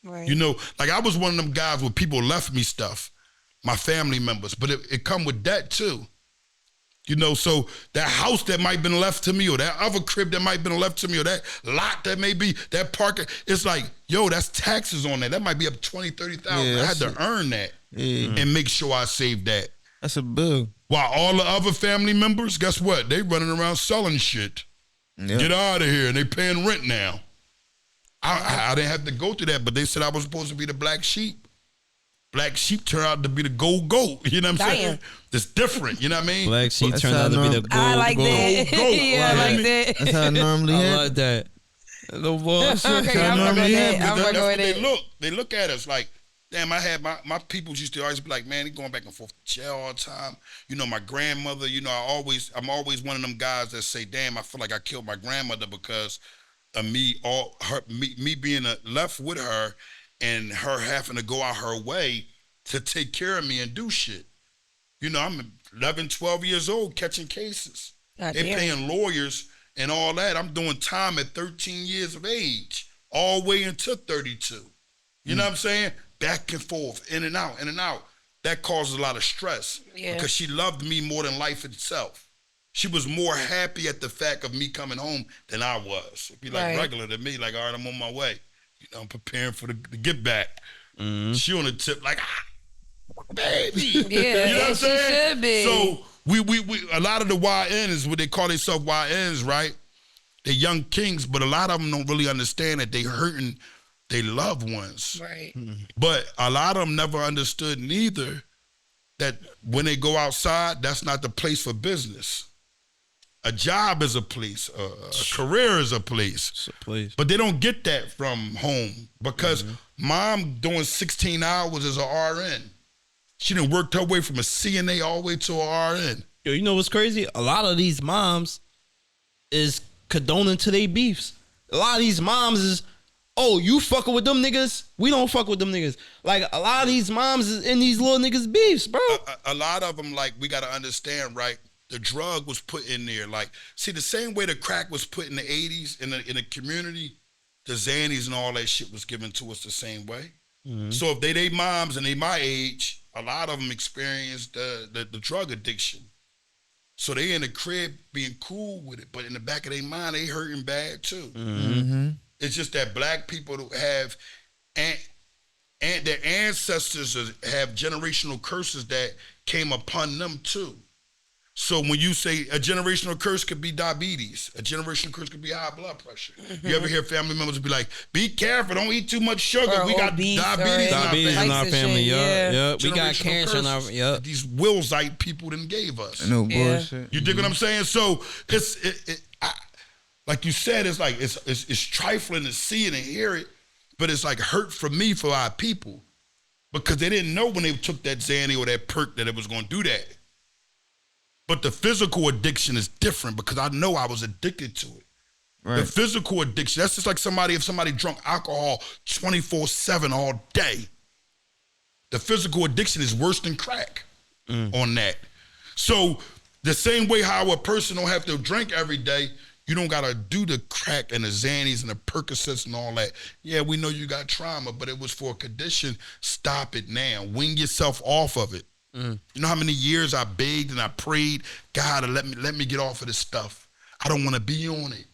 Right. You know, like I was one of them guys where people left me stuff, my family members, but it come with that too. You know, so that house that might have been left to me, or that other crib that might have been left to me, or that lot that may be, that park, it's like, yo, that's taxes on that. That might be up 20, 30,000. Yeah, I had to earn that and make sure I saved that. That's a bill. While all the other family members, guess what? They running around selling shit. Yep. Get out of here. And they paying rent now. I didn't have to go through that, but they said I was supposed to be the black sheep. Black sheep turned out to be the gold goat. You know what I'm saying? It's different. You know what I mean? Black sheep turned out to be the gold. I like that. Goat. Yeah, I like that. That's how it normally I happens. like that. The bullshit. Okay, I'm gonna go with that. I'm gonna That's go what with they it. look. They look at us like, damn, I had my people used to always be like, man, he going back and forth to jail all the time. You know, my grandmother, you know, I'm always one of them guys that say, damn, I feel like I killed my grandmother because of me being left with her and her having to go out her way to take care of me and do shit. You know, I'm 11, 12 years old catching cases. God They damn. paying lawyers and all that. I'm doing time at 13 years of age, all the way until 32. You know what I'm saying? Back and forth, in and out, in and out. That causes a lot of stress because she loved me more than life itself. She was more happy at the fact of me coming home than I was. It'd be like regular to me, like, all right, I'm on my way. You know, I'm preparing for the get back. She on the tip, like, baby. Yeah, you know what I'm she saying? should be. So we a lot of the YNs, what they call themselves YNs, right? They're young kings, but a lot of them don't really understand that they hurting their loved ones. Right. But a lot of them never understood neither that when they go outside, that's not the place for business. A job is a place, a career is a place. It's a place. But they don't get that from home because mom doing 16 hours as a RN. She done worked her way from a CNA all the way to a RN. Yo, you know what's crazy? A lot of these moms is condoning to their beefs. A lot of these moms is, oh, you fucking with them niggas? We don't fuck with them niggas. Like, a lot of these moms is in these little niggas' beefs, bro. A lot of them, like, we got to understand, right? The drug was put in there. Like, see, the same way the crack was put in the 80s in the community, the Xannies and all that shit was given to us the same way. So if they moms and they my age, a lot of them experienced the drug addiction. So they in the crib being cool with it, but in the back of their mind, they hurting bad too. It's just that black people have, and their ancestors have generational curses that came upon them too. So when you say a generational curse could be diabetes, a generational curse could be high blood pressure. You ever hear family members be like, be careful, don't eat too much sugar. Or We got obese, diabetes in our Types of family, shit, yeah. We got Generational cancer in our, curses yeah. that these Wilsite people done gave us. No bullshit. You dig what I'm saying? So like you said, it's like it's trifling to see it and hear it, but it's like hurt for me for our people because they didn't know when they took that Xanny or that perk that it was going to do that. But the physical addiction is different because I know I was addicted to it. Right. The physical addiction, that's just like if somebody drunk alcohol 24/7 all day. The physical addiction is worse than crack on that. So the same way how a person don't have to drink every day, you don't gotta do the crack and the Xannies and the Percocets and all that. Yeah, we know you got trauma, but it was for a condition. Stop it now. Wean yourself off of it. You know how many years I begged and I prayed, God, let me get off of this stuff. I don't want to be on it.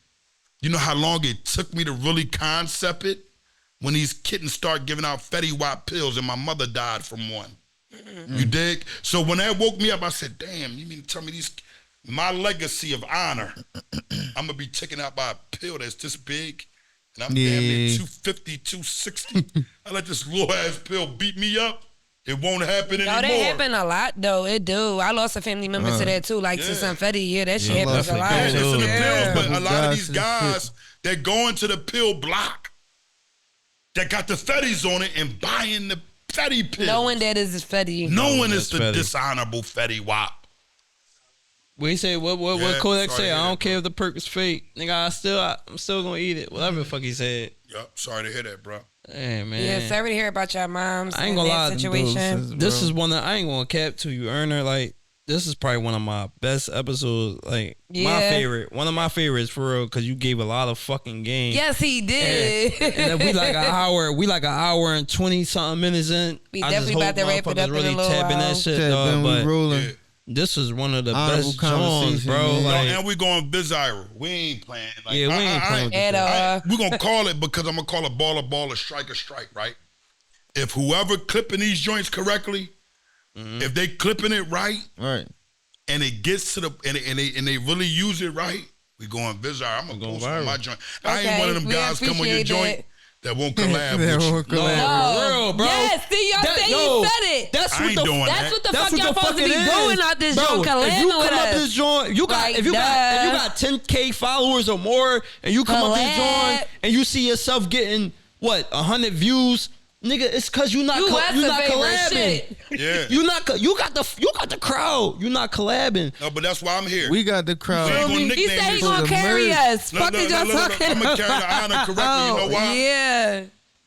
You know how long it took me to really concept it? When these kittens start giving out Fetty Wap pills and my mother died from one. You dig? So when that woke me up, I said, damn, you mean to tell me my legacy of honor, I'm going to be taken out by a pill that's this big, and I'm damn near 250, 260. I let this little ass pill beat me up. It won't happen anymore. No, that happen a lot though. It do. I lost a family member to that too. Like to some Fetty. Yeah, that shit happens a lot. Yeah, it's in the pills, but a lot of these guys that go into the pill block that got the Fetties on it and buying the Fetty pills. Knowing that is Fetty. Knowing it's the dishonorable Fetty Wap. What he say? What Kodak say? I don't care if the perk is fake, nigga. I'm still gonna eat it. Whatever the fuck he said. Yep. Sorry to hear that, bro. Hey man. Yeah, sorry to hear about your moms. I ain't gonna lie. Situation. This is one that I ain't gonna cap to you, Earner. Like this is probably one of my best episodes. Like my favorite, one of my favorites for real, because you gave a lot of fucking game. Yes, he did. And we like an hour. We like an hour and 20 something minutes in. We definitely about to wrap it up really in a little tapping while. that shit, dog. But rolling. this is one of the Honorable best joints, bro. conversation, Like, And we going bizarre. We ain't playing. Like, yeah, we ain't playing. At all. We're going to call it because I'm going to call a baller, strike, right? If whoever clipping these joints correctly, if they clipping it right, and it gets to the, and they really use it right, we going bizarre. I'm going to post on my joint. I ain't one of them guys come on your joint that won't collab with you. No, for real, bro. Yes, see, y'all say he said it. That's I ain't doing That's that. what the fuck y'all supposed to be doing out this joint, if you collabing with come up us. this joint, you got if you got 10K followers or more, and you come up this joint and you see yourself getting what 100 views, nigga, it's cause you not collabing. Shit. Yeah. You got the crowd. You not collabing. No, but that's why I'm here. We got the crowd. He said he gonna carry us. Fuck is y'all talking I'm going to carry the honor correctly. You know why? Yeah.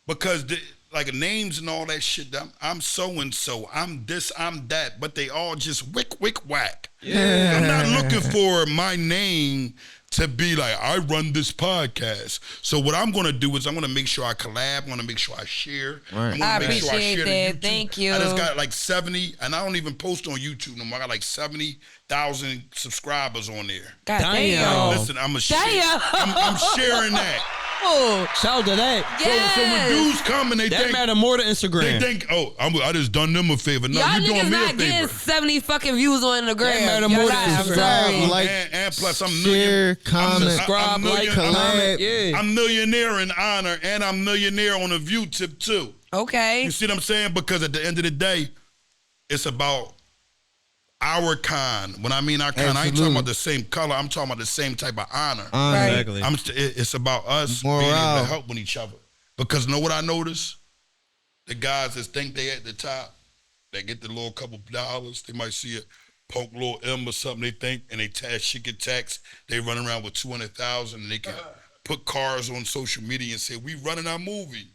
Because like names and all that shit, I'm so-and-so, I'm this, I'm that, but they all just wick, whack. Yeah. I'm not looking for my name to be like, I run this podcast. So what I'm going to do is I'm going to make sure I collab. I'm going to make sure I share. Right. I'm going to make sure I share that. to YouTube. Thank you. I just got like 70, and I don't even post on YouTube no more. I got like 70,000 subscribers on there. God damn. Listen, I'm sharing that. Oh, shout out to that. Yes. So when dudes come and they That think, matter more to Instagram. they think, oh, I just done them a favor. No, y'all you doing niggas me a not getting favor. 70 fucking views on the gram. matter more than I'm Instagram. sorry. Like, and plus, I'm share, comment, subscribe, like, collab. Yeah. I'm millionaire in honor, and I'm millionaire on a view tip too. Okay. You see what I'm saying? Because at the end of the day, it's about our kind. When I mean our kind, I ain't talking about the same color. I'm talking about the same type of honor. Exactly. It's about us being able to help with each other. Because know what I notice? The guys that think they at the top, they get the little couple dollars. They might see a poke little M or something. They think, and they shit get taxed. They run around with 200,000, and they can put cars on social media and say, "We running our movie."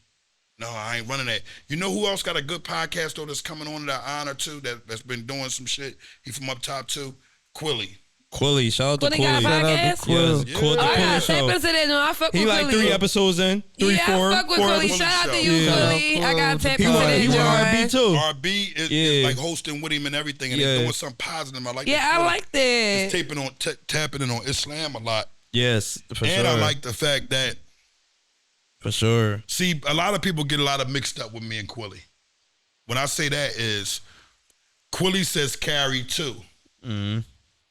No, I ain't running that. You know who else got a good podcast though that's coming on that honor too? That's been doing some shit. He from up top too. Quilly. Quilly, shout out to Quilly got a Quilly. podcast? Yes, Quilly, the I Quilly gotta show. step into that. No, I fuck with He Quilly. like 3 episodes in. 3, 4. I fuck with Quilly. Quilly Shout out to show. you, Yeah. Quilly. I gotta tap He into was that R&B joint. too. RB is like hosting with him and everything, and they're doing something positive. I like. Yeah, I like that. It's tapping in on Islam a lot. Yes, for sure. And I like the fact that, for sure. see, a lot of people get a lot of mixed up with me and Quilly. When I say that is, Quilly says carry too. Mm-hmm.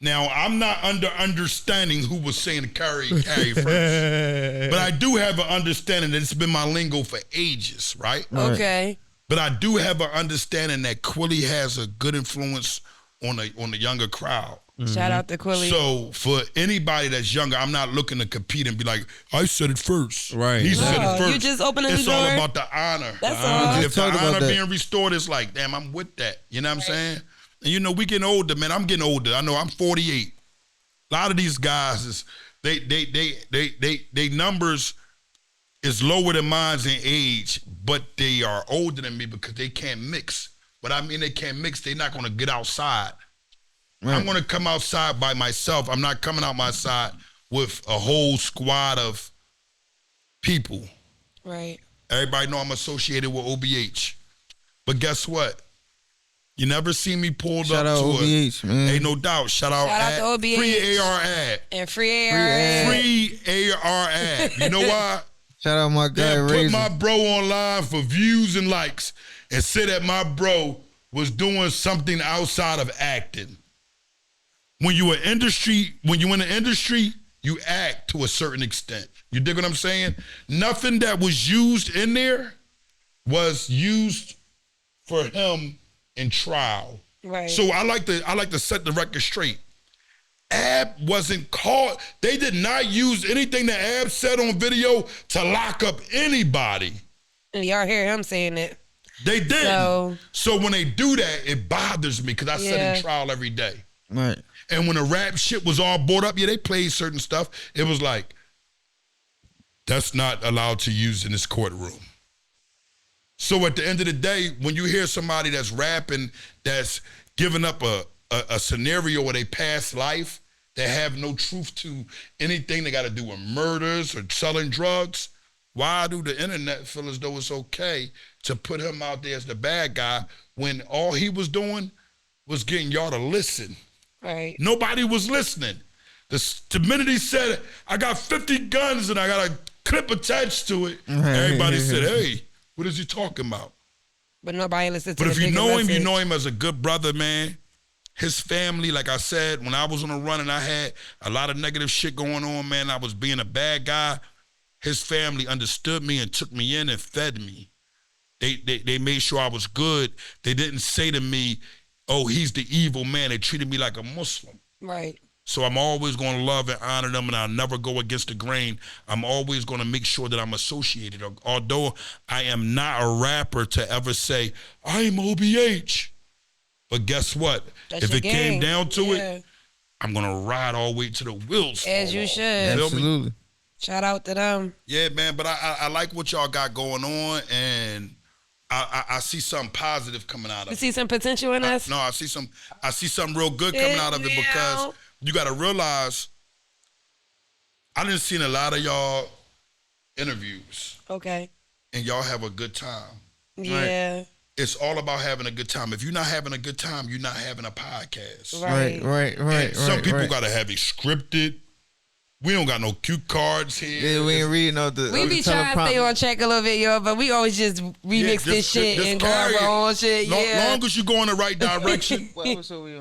Now, I'm not understanding who was saying carry first. But I do have an understanding that it's been my lingo for ages, right? Okay. But I do have an understanding that Quilly has a good influence on the younger crowd. Shout out to Quilly. So for anybody that's younger, I'm not looking to compete and be like, I said it first. Right. He said it first. You just open a It's door. all about the honor. That's all. If the Talk about honor that. being restored, it's like, damn, I'm with that. You know what I'm saying? And you know, we getting older, man. I'm getting older. I know I'm 48. A lot of these guys is they numbers is lower than mine in age, but they are older than me because they can't mix. But I mean they can't mix, they're not gonna get outside. Right. I'm gonna come outside by myself. I'm not coming out my side with a whole squad of people. Right. Everybody know I'm associated with OBH. But guess what? You never see me pulled Shout up out to OBH, it. man. Ain't no doubt. Shout out to OBH. Free AR ad. And free AR. Free AR ad. You know why? Shout out my guy, They put Razor. my bro online for views and likes and said that my bro was doing something outside of acting. When you in the industry, you act to a certain extent. You dig what I'm saying? Nothing that was used in there was used for him in trial. Right. So I like to set the record straight. Ab wasn't caught. They did not use anything that Ab said on video to lock up anybody. And y'all hear him saying it. They didn't. So when they do that, it bothers me because I sit in trial every day. Right. And when the rap shit was all brought up, they played certain stuff. It was like, that's not allowed to use in this courtroom. So at the end of the day, when you hear somebody that's rapping, that's giving up a scenario of their past life, that have no truth to anything they got to do with murders or selling drugs, why do the internet feel as though it's okay to put him out there as the bad guy when all he was doing was getting y'all to listen? Right. Nobody was listening. The minute he said, I got 50 guns and I got a clip attached to it, everybody said, hey, what is he talking about? But nobody listens to But the if you know him, message. you know him as a good brother, man. His family, like I said, when I was on a run and I had a lot of negative shit going on, man, I was being a bad guy. His family understood me and took me in and fed me. They made sure I was good. They didn't say to me, oh, he's the evil man. They treated me like a Muslim. Right. So I'm always going to love and honor them, and I'll never go against the grain. I'm always going to make sure that I'm associated. Although I am not a rapper to ever say, I'm OBH. But guess what? That's if your it came gang. down to it, I'm going to ride all the way to the wheels. As you should. Absolutely. Shout out to them. Yeah, man, but I like what y'all got going on, and I see something positive coming out of it. You see some potential in us? No, I see something real good coming out of it because you got to realize I done seen a lot of y'all interviews. Okay. And y'all have a good time. Yeah. Right? It's all about having a good time. If you're not having a good time, you're not having a podcast. Right. Some people got to have it scripted. We don't got no cue cards here. Yeah, we ain't reading all the. We be trying to stay on track a little bit, yo, but we always just remix this shit and go our own shit. Long as you go in the right direction. What episode we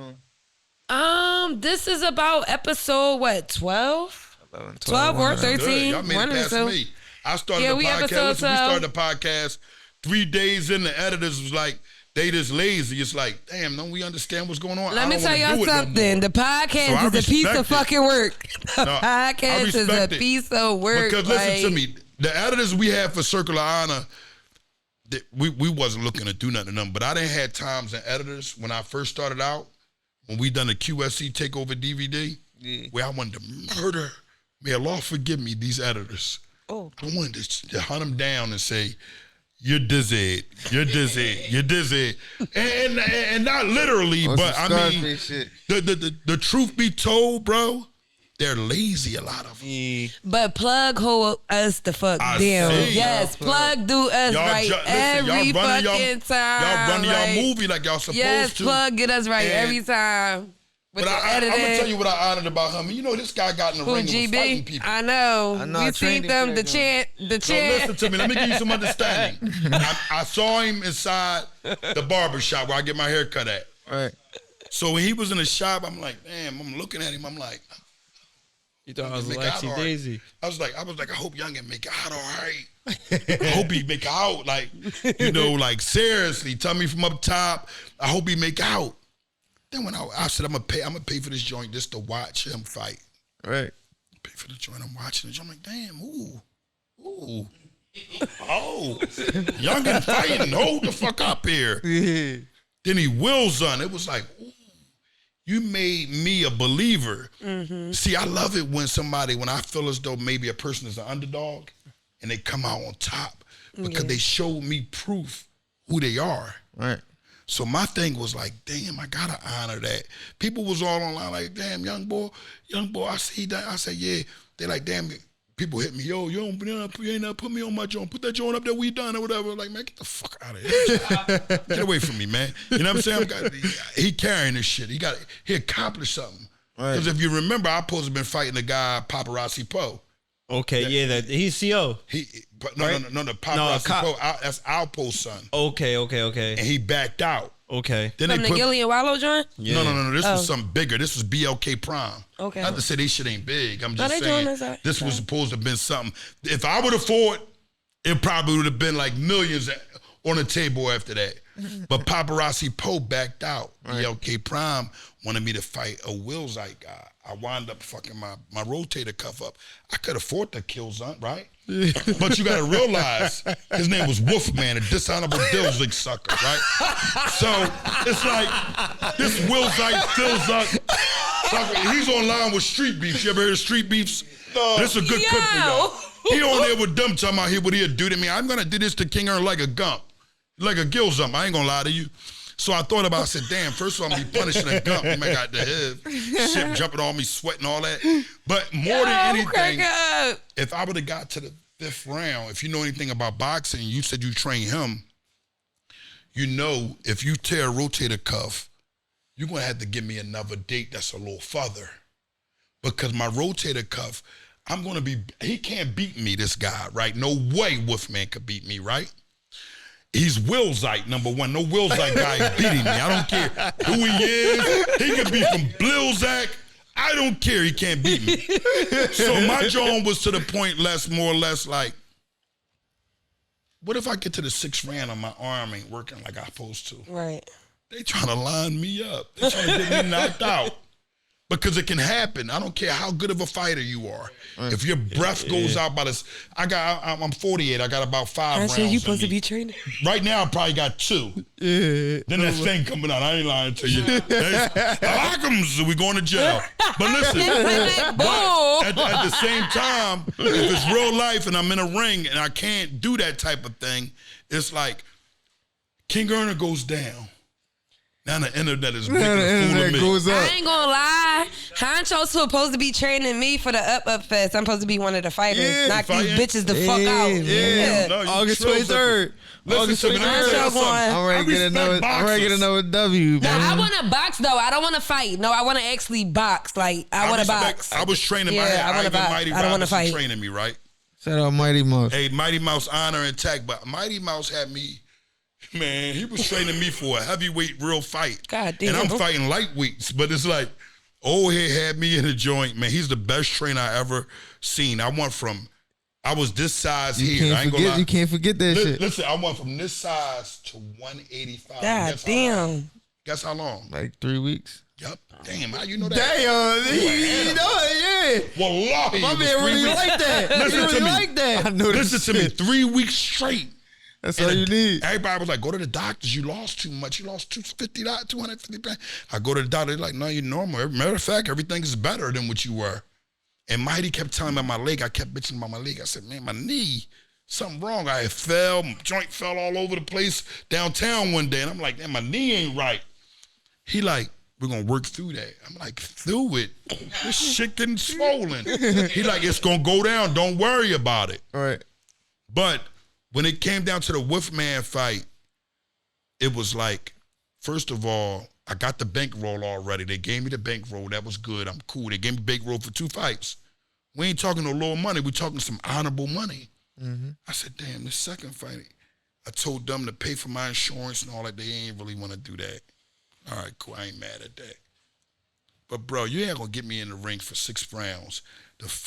on? This is about episode 12? 12 or 13. Y'all made it past me. I started the podcast. We started the podcast 3 days in. The editors was like, they just lazy. It's like, damn, don't we understand what's going on? Let me tell y'all something. The podcast is a piece of fucking work. The podcast is a piece of work. Because listen to me, the editors we had for Circle of Honor, we wasn't looking to do nothing to them, but I didn't have times and editors when I first started out, when we done the QSC Takeover DVD, where I wanted to murder. May Allah forgive me, these editors. I wanted to hunt them down and say, you're dizzy, and not literally, but I mean, the truth be told, bro, they're lazy, a lot of them. But Plug hold us the fuck down. Yes, Plug do us right every fucking time. Y'all running y'all movie like y'all supposed to. Yes, Plug get us right every time. But I'm gonna tell you what I honored about him. You know, this guy got in the ring and was fighting people. I know. We seen them, the chant. So listen to me. Let me give you some understanding. I saw him inside the barber shop where I get my hair cut at. Right. So when he was in the shop, I'm like, damn. I'm looking at him. I'm like, you thought I was Lexi Daisy. I was like, I hope Youngin make out all right. I hope he make out. Like, you know, like seriously. Tell me from up top. I hope he make out. Then when I said I'm gonna pay for this joint just to watch him fight. Right. Pay for the joint. I'm watching the joint. I'm like, damn, ooh. Oh, Youngin fighting. Hold the fuck up here. Yeah. Then he wills on. It was like, ooh, you made me a believer. Mm-hmm. See, I love it when I feel as though maybe a person is an underdog and they come out on top because they showed me proof who they are. Right. So my thing was like, damn, I gotta honor that. People was all online like, damn, young boy, I see that. I said, yeah. They like, damn, people hit me, yo, you ain't not put me on my joint. Put that joint up there, we done or whatever. Like, man, get the fuck out of here. Get away from me, man. You know what I'm saying? He carrying this shit. He accomplished something. Because if you remember, I supposed to been fighting the guy, Paparazzi Poe. Okay, he's CO. No, the Paparazzi Poe, that's Alpo's son. Okay. And he backed out. Okay. Then From the Gilly and Wallow joint? Yeah. No. This was something bigger. This was BLK Prime. Okay. Not to say they shit ain't big. I'm just saying this was supposed to have been something. If I would have fought, it probably would have been like millions on the table after that. But Paparazzi Poe backed out. BLK Prime wanted me to fight a Willsite guy. I wound up fucking my rotator cuff up. I could afford to kill Zunt, right? But you gotta realize his name was Wolfman, a dishonorable Dilzig sucker, right? So it's like this Willsite still sucker. He's online with Street Beefs. You ever heard of Street Beefs? This is a good clip for y'all. He on there with them talking about what he'll do to me. I'm gonna do this to King Earn like a gump, like a gill zump. I ain't gonna lie to you. So I thought about it, I said, damn, first of all, I'm gonna be punishing a gump. You may got the head, shit jumping on me, sweating, all that. But more than anything, if I would have got to the 5th round, if you know anything about boxing, you said you train him, you know if you tear a rotator cuff, you're gonna have to give me another date that's a little further. Because my rotator cuff, he can't beat me, this guy, right? No way Wolfman could beat me, right? He's Willsite, number one. No Willsite guy is beating me. I don't care who he is. He could be from Blilzak. I don't care. He can't beat me. So my job was to the point more or less like, what if I get to the 6th round and my arm ain't working like I'm supposed to? Right. They trying to line me up. They trying to get me knocked out. Because it can happen. I don't care how good of a fighter you are. If your breath goes out by this, I'm 48. I got about 5 rounds. You supposed to be training? Right now, I probably got 2. Then that thing coming out. I ain't lying to you. We going to jail. But listen, at the same time, if it's real life and I'm in a ring and I can't do that type of thing, it's like King Earner goes down. Now the internet is making a fool of me. Goes up. I ain't gonna lie. Honcho's supposed to be training me for the Up Fest. I'm supposed to be one of the fighters. Knock these bitches the fuck out. Yeah. No, August 23rd. August 23rd. I'm ready to get another W, man. No, I want to box though. I don't want to fight. No, I want to actually box. Like I want to box. I was training my head. I want to box. I don't want to fight. Training me, right? Shout out Mighty Mouse. Hey, Mighty Mouse honor and tag, but Mighty Mouse had me. Man, he was training me for a heavyweight real fight. God damn. And I'm fighting lightweights, but it's like, old head had me in a joint. Man, he's the best trainer I ever seen. I was this size here. I ain't gonna lie. You can't forget that shit. Listen, I went from this size to 185. God damn. Guess how long? Like 3 weeks. Yup. Damn, how you know that? Damn, you know it, yeah. Wallahi, my man really like that. Listen to me. Like that. I know Listen to me. 3 weeks straight. That's all you need. Everybody was like, go to the doctors. You lost too much. You lost 250 pounds. I go to the doctor. They're like, no, you're normal. Matter of fact, everything is better than what you were. And Mighty kept telling me about my leg. I kept bitching about my leg. I said, man, my knee, something wrong. I fell. My joint fell all over the place downtown one day. And I'm like, man, my knee ain't right. He like, we're going to work through that. I'm like, through it? This shit getting swollen. He like, it's going to go down. Don't worry about it. All right. But when it came down to the Wolfman fight, it was like, first of all, I got the bankroll already. They gave me the bankroll. That was good. I'm cool. They gave me bankroll for 2 fights. We ain't talking no low money. We talking some honorable money. Mm-hmm. I said, damn, this second fight, I told them to pay for my insurance and all that. They ain't really want to do that. All right, cool. I ain't mad at that. But, bro, you ain't going to get me in the ring for 6 rounds.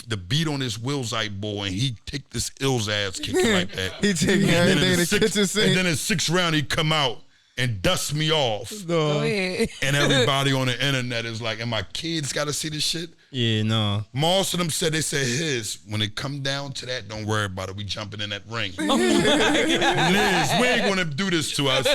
The beat on this Willsite boy, and he take this Ill's ass kicking like that. He taking everything in the kitchen sink. And then in 6th round, he come out and dust me off. No. And everybody on the internet is like, and my kids got to see this shit? Yeah, no. Most of them said, when it come down to that, don't worry about it. We jumping in that ring. Oh Liz, we ain't gonna do this to us.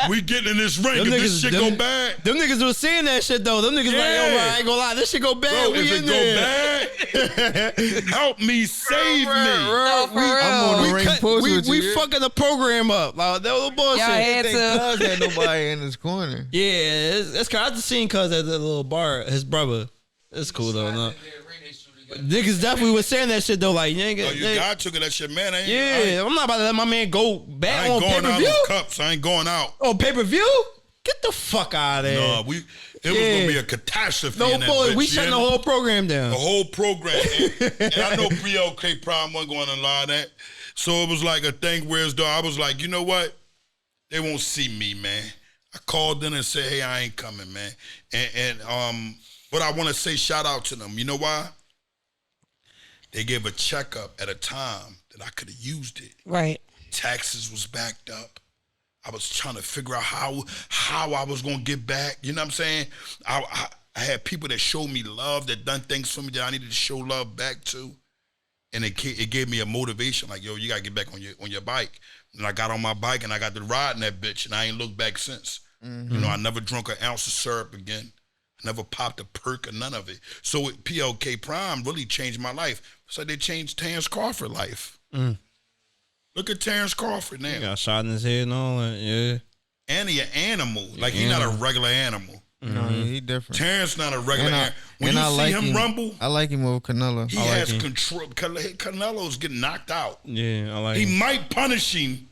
We getting in this ring. If this shit go bad. Them niggas was saying that shit though. Them niggas like, yo, I ain't gonna lie, this shit go bad. Bro, we if in it there. go bad, help me, save me. No, for real. I'm on the ring post with you. We fucking the program up. Like, that was bullshit. Y'all had Cuz had nobody in his corner. Yeah, it's crazy. I just seen Cuz at the little bar, his brother. It's cool though, no. Niggas definitely was saying that shit though, like nigga. Oh, you got took it that shit, man. I'm not about to let my man go back on pay-per-view. pay-per-view. Cups. I ain't going out. On pay-per-view? Get the fuck out of there. No, it was gonna be a catastrophe. No, in that boy, bitch, we shutting the whole program down. The whole program. And I know BLK Prime wasn't going to lie that. So it was like a thing where I was like, you know what? They won't see me, man. I called in and said, hey, I ain't coming, man. But I want to say shout out to them. You know why? They gave a checkup at a time that I could have used it. Right. Taxes was backed up. I was trying to figure out how I was gonna get back. You know what I'm saying? I had people that showed me love, that done things for me that I needed to show love back to, and it gave me a motivation. Like, yo, you gotta get back on your bike. And I got on my bike and I got to riding that bitch, and I ain't looked back since. You know, I never drunk an ounce of syrup again. I never popped a perk or none of it. So with BLK Prime really changed my life. It's like they changed Terence Crawford's life. Look at Terence Crawford now. He got shot in his head and all that, yeah. And he an animal. Like, he not a regular animal. No, he different. Terrence not a regular animal. When you see him rumble, I like him with Canelo. He has control. Canelo's getting knocked out. Yeah, I like him. He might punish him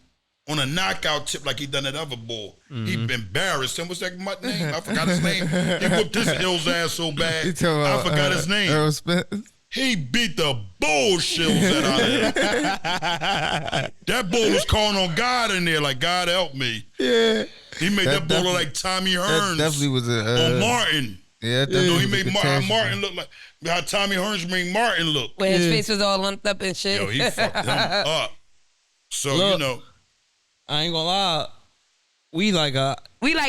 on a knockout tip like he done that other bull. He been embarrassed. And what's that mutt name? I forgot his name. He whooped his ill's ass so bad. I forgot his name. Earl Spence. He beat the bullshit out of him. That bull was calling on God in there, like, God help me. Yeah. He made that bull look like Tommy Hearns. That definitely was on Martin. Yeah, he made Martin look like how Tommy Hearns made Martin look. When his face was all lumped up and shit. Yo, he fucked him up. So, look, you know. I ain't gonna lie. We like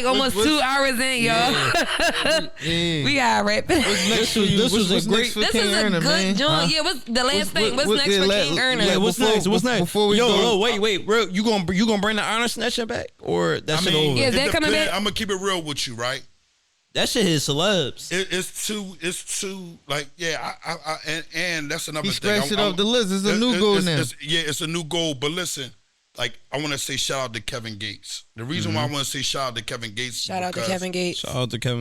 almost 2 hours in, y'all. We got wrap. This was a good joint. Yeah, what's the last thing? What's next for King Erna? Yeah, what's next? Before we go, wait, bro. You gonna bring the honor snatcher back, or that shit over? Yeah, is that coming back? I'm gonna keep it real with you, right? That shit is celebs. It's too like, yeah. And that's another thing. He scratched it off the list. It's a new goal now. It's a new goal. But listen. Like, I want to say shout out to Kevin Gates. The reason why I want to say shout out to Kevin Gates Shout out to Kevin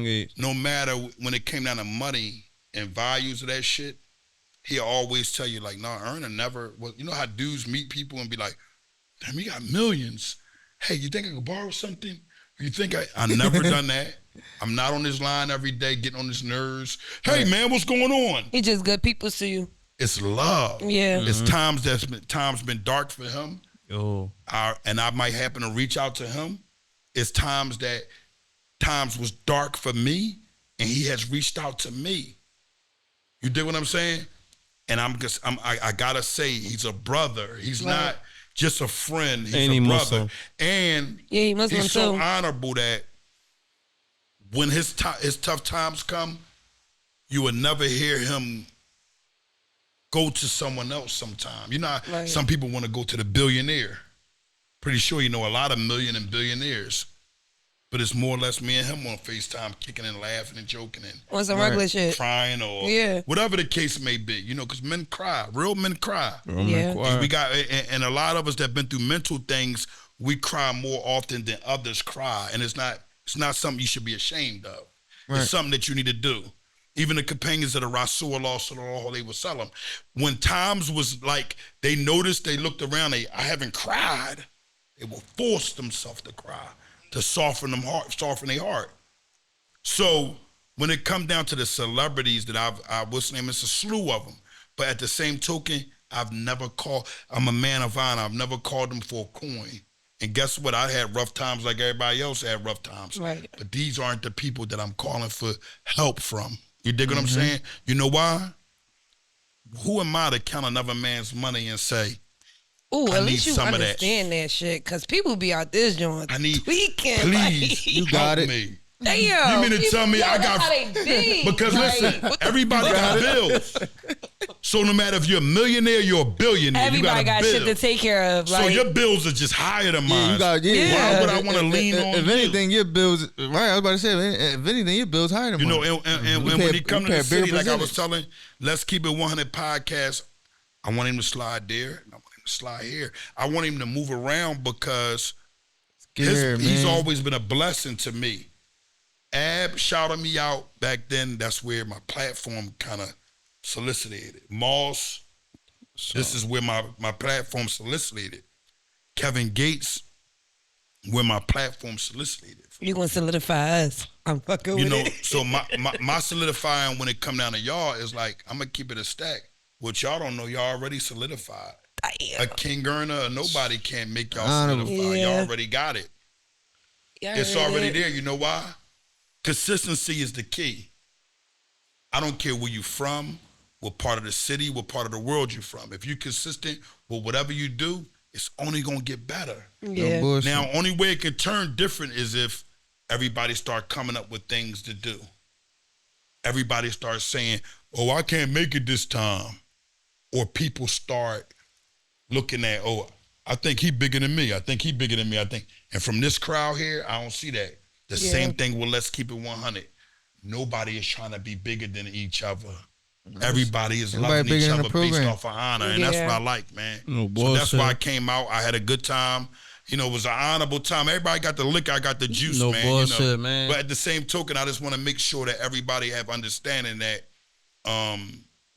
Gates. No matter when it came down to money and values of that shit, he'll always tell you, like, nah, Erna never, you know how dudes meet people and be like, damn, he got millions. Hey, you think I could borrow something? You think I never done that? I'm not on his line every day getting on his nerves. Hey, man, what's going on? He just good people to you. It's love. Yeah. It's times been dark for him. And I might happen to reach out to him. It's times was dark for me, and he has reached out to me. You dig what I'm saying? And I gotta say, he's a brother. He's not just a friend. He's a brother. Muslim. And he's so honorable that when his tough times come, you would never hear him go to someone else sometime. You know, some people want to go to the billionaire. Pretty sure you know a lot of million and billionaires. But it's more or less me and him on FaceTime, kicking and laughing and joking and on some regular shit. Crying or whatever the case may be. You know, because men cry. Real men cry. And we got and a lot of us that been through mental things, we cry more often than others cry. And it's not something you should be ashamed of. It's something that you need to do. Even the companions of the Rasulullah sallallahu alaihi wasallam, when times was like they noticed, they looked around, I haven't cried, they will force themselves to cry to soften their heart. So when it come down to the celebrities that what's the name? It's a slew of them. But at the same token, I'm a man of honor. I've never called them for a coin. And guess what? I had rough times like everybody else had rough times. Right. But these aren't the people that I'm calling for help from. You dig what I'm saying? You know why? Who am I to count another man's money and say, ooh, at least you understand that shit, because people be out this joint tweaking. Please, you got it. Me. Damn. You mean to tell me I got... How they be. Because listen, everybody got bills. So no matter if you're a millionaire, you're a billionaire. Everybody you got shit to take care of. So your bills are just higher than mine. Why would I want to lean on If anything, your bills... Right, I was about to say, if anything, your bills higher than mine. You know, and when he come to the city, like I was telling, Let's Keep It 100 podcast, I want him to slide there. I want him to slide here. I want him to move around because he's always been a blessing to me. Ab shouted me out back then. That's where my platform kind of solicited. Moss, this is where my platform solicited. Kevin Gates, where my platform solicited. You gonna solidify us? I'm fucking with it. So my solidifying when it come down to y'all is like, I'm gonna keep it a stack. What y'all don't know, y'all already solidified. Damn. A King Erna or nobody can't make y'all solidify. Y'all already got it. It's already there. You know why? Consistency is the key. I don't care where you from, what part of the city, what part of the world you're from. If you're consistent with whatever you do, it's only gonna get better. Yeah. No Now, only way it could turn different is if everybody start coming up with things to do. Everybody starts saying, "Oh, I can't make it this time," or people start looking at, "Oh, I think he bigger than me. I think he bigger than me. I think." And from this crowd here, I don't see that. The same thing with Let's Keep It 100. Nobody is trying to be bigger than each other. Everybody is loving each other based off of honor, and that's what I like, man. So that's why I came out. I had a good time. You know, it was an honorable time. Everybody got the liquor, I got the juice, man. Bullshit, man. But at the same token, I just want to make sure that everybody have understanding that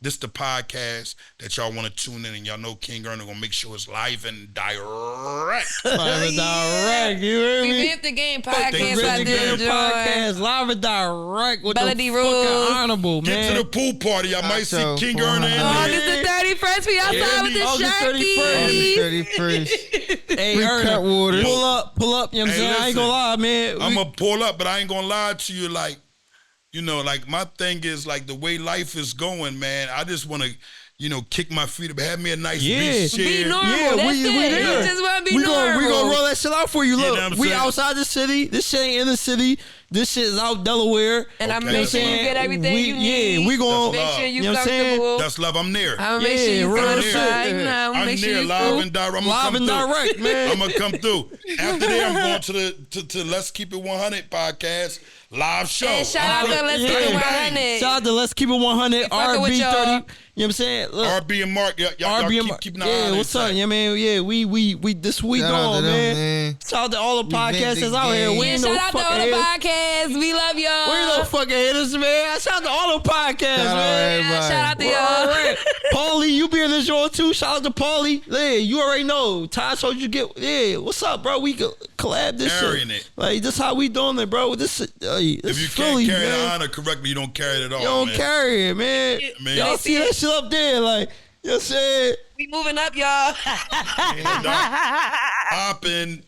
this the podcast that y'all want to tune in, and y'all know King Ernie gonna make sure it's live and direct. Live and direct, you hear me? Revamp the Game podcast. I did enjoy. Podcast, live and direct with Melody the Rules. fucking honorable, Get man. to the pool party. I might see King Ernie in August there. the 31st, we outside with the August Sharkies. 31st. Hey, Free cut water. pull up, you know what I'm saying? I ain't gonna lie, man. I'm gonna pull up, but I ain't gonna lie to you. Like, you know, like my thing is like the way life is going, man. I just want to, you know, kick my feet up, have me a nice beach chair. Be normal. Yeah, That's we it. there. You just want to be we normal. gonna roll that shit out for you. You know Look, what I'm we saying? outside the city. This shit ain't in the city. This shit is out Delaware. And I'm Okay. make sure you get everything you need. Yeah, we gonna Make sure you know what I'm saying? comfortable. That's love. I'm there. I'm make sure you real come shit. inside. You know, I'm make sure near you live cool. and direct. I'm Live and direct, man. I'm gonna come through. After that, I'm going to Let's Keep It 100 podcast live show. And shout out to Let's Keep It 100. Shout out to Let's Keep It 100. fucking with RB y'all. 30. You know what I'm saying? Look, RB and Mark, y'all keep an eye on what's it. up? Yeah, man. Yeah, we this we Shout out doing, to them, man. man. Shout out to all the Revamp podcasts Da that's out here. Game. We Yeah, ain't shout no out to fucking all the haters. podcasts. We love y'all. We ain't no fucking haters, man. Shout out to all the podcasts, Shout out man. everybody. Shout out to All y'all. right. Paulie, you be in the show too. Shout out to Paulie. Yeah, you already know. Ty told you get. Yeah, what's up, bro? We could collab this Carrying shit. it. Like this how we doing it, bro. This If this you Philly, can't carry man. the honor correctly, you don't carry it at all. You don't man. carry it, man. Man. Y'all see that shit up there, like you know what I'm saying? We moving up, y'all. Hopping.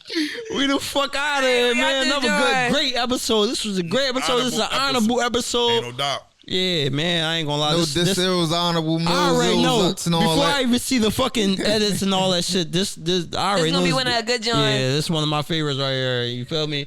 We the fuck out of here, we man. got to Another enjoy. great episode. This was a great episode. This is an honorable episode. Ain't no doubt. Yeah, man. I ain't gonna lie. No, This, this was honorable. I already know. And all Before that. I even see the fucking edits and all that shit, this I already This know. gonna be one of a good joint. Yeah, this is one of my favorites right here. You feel me?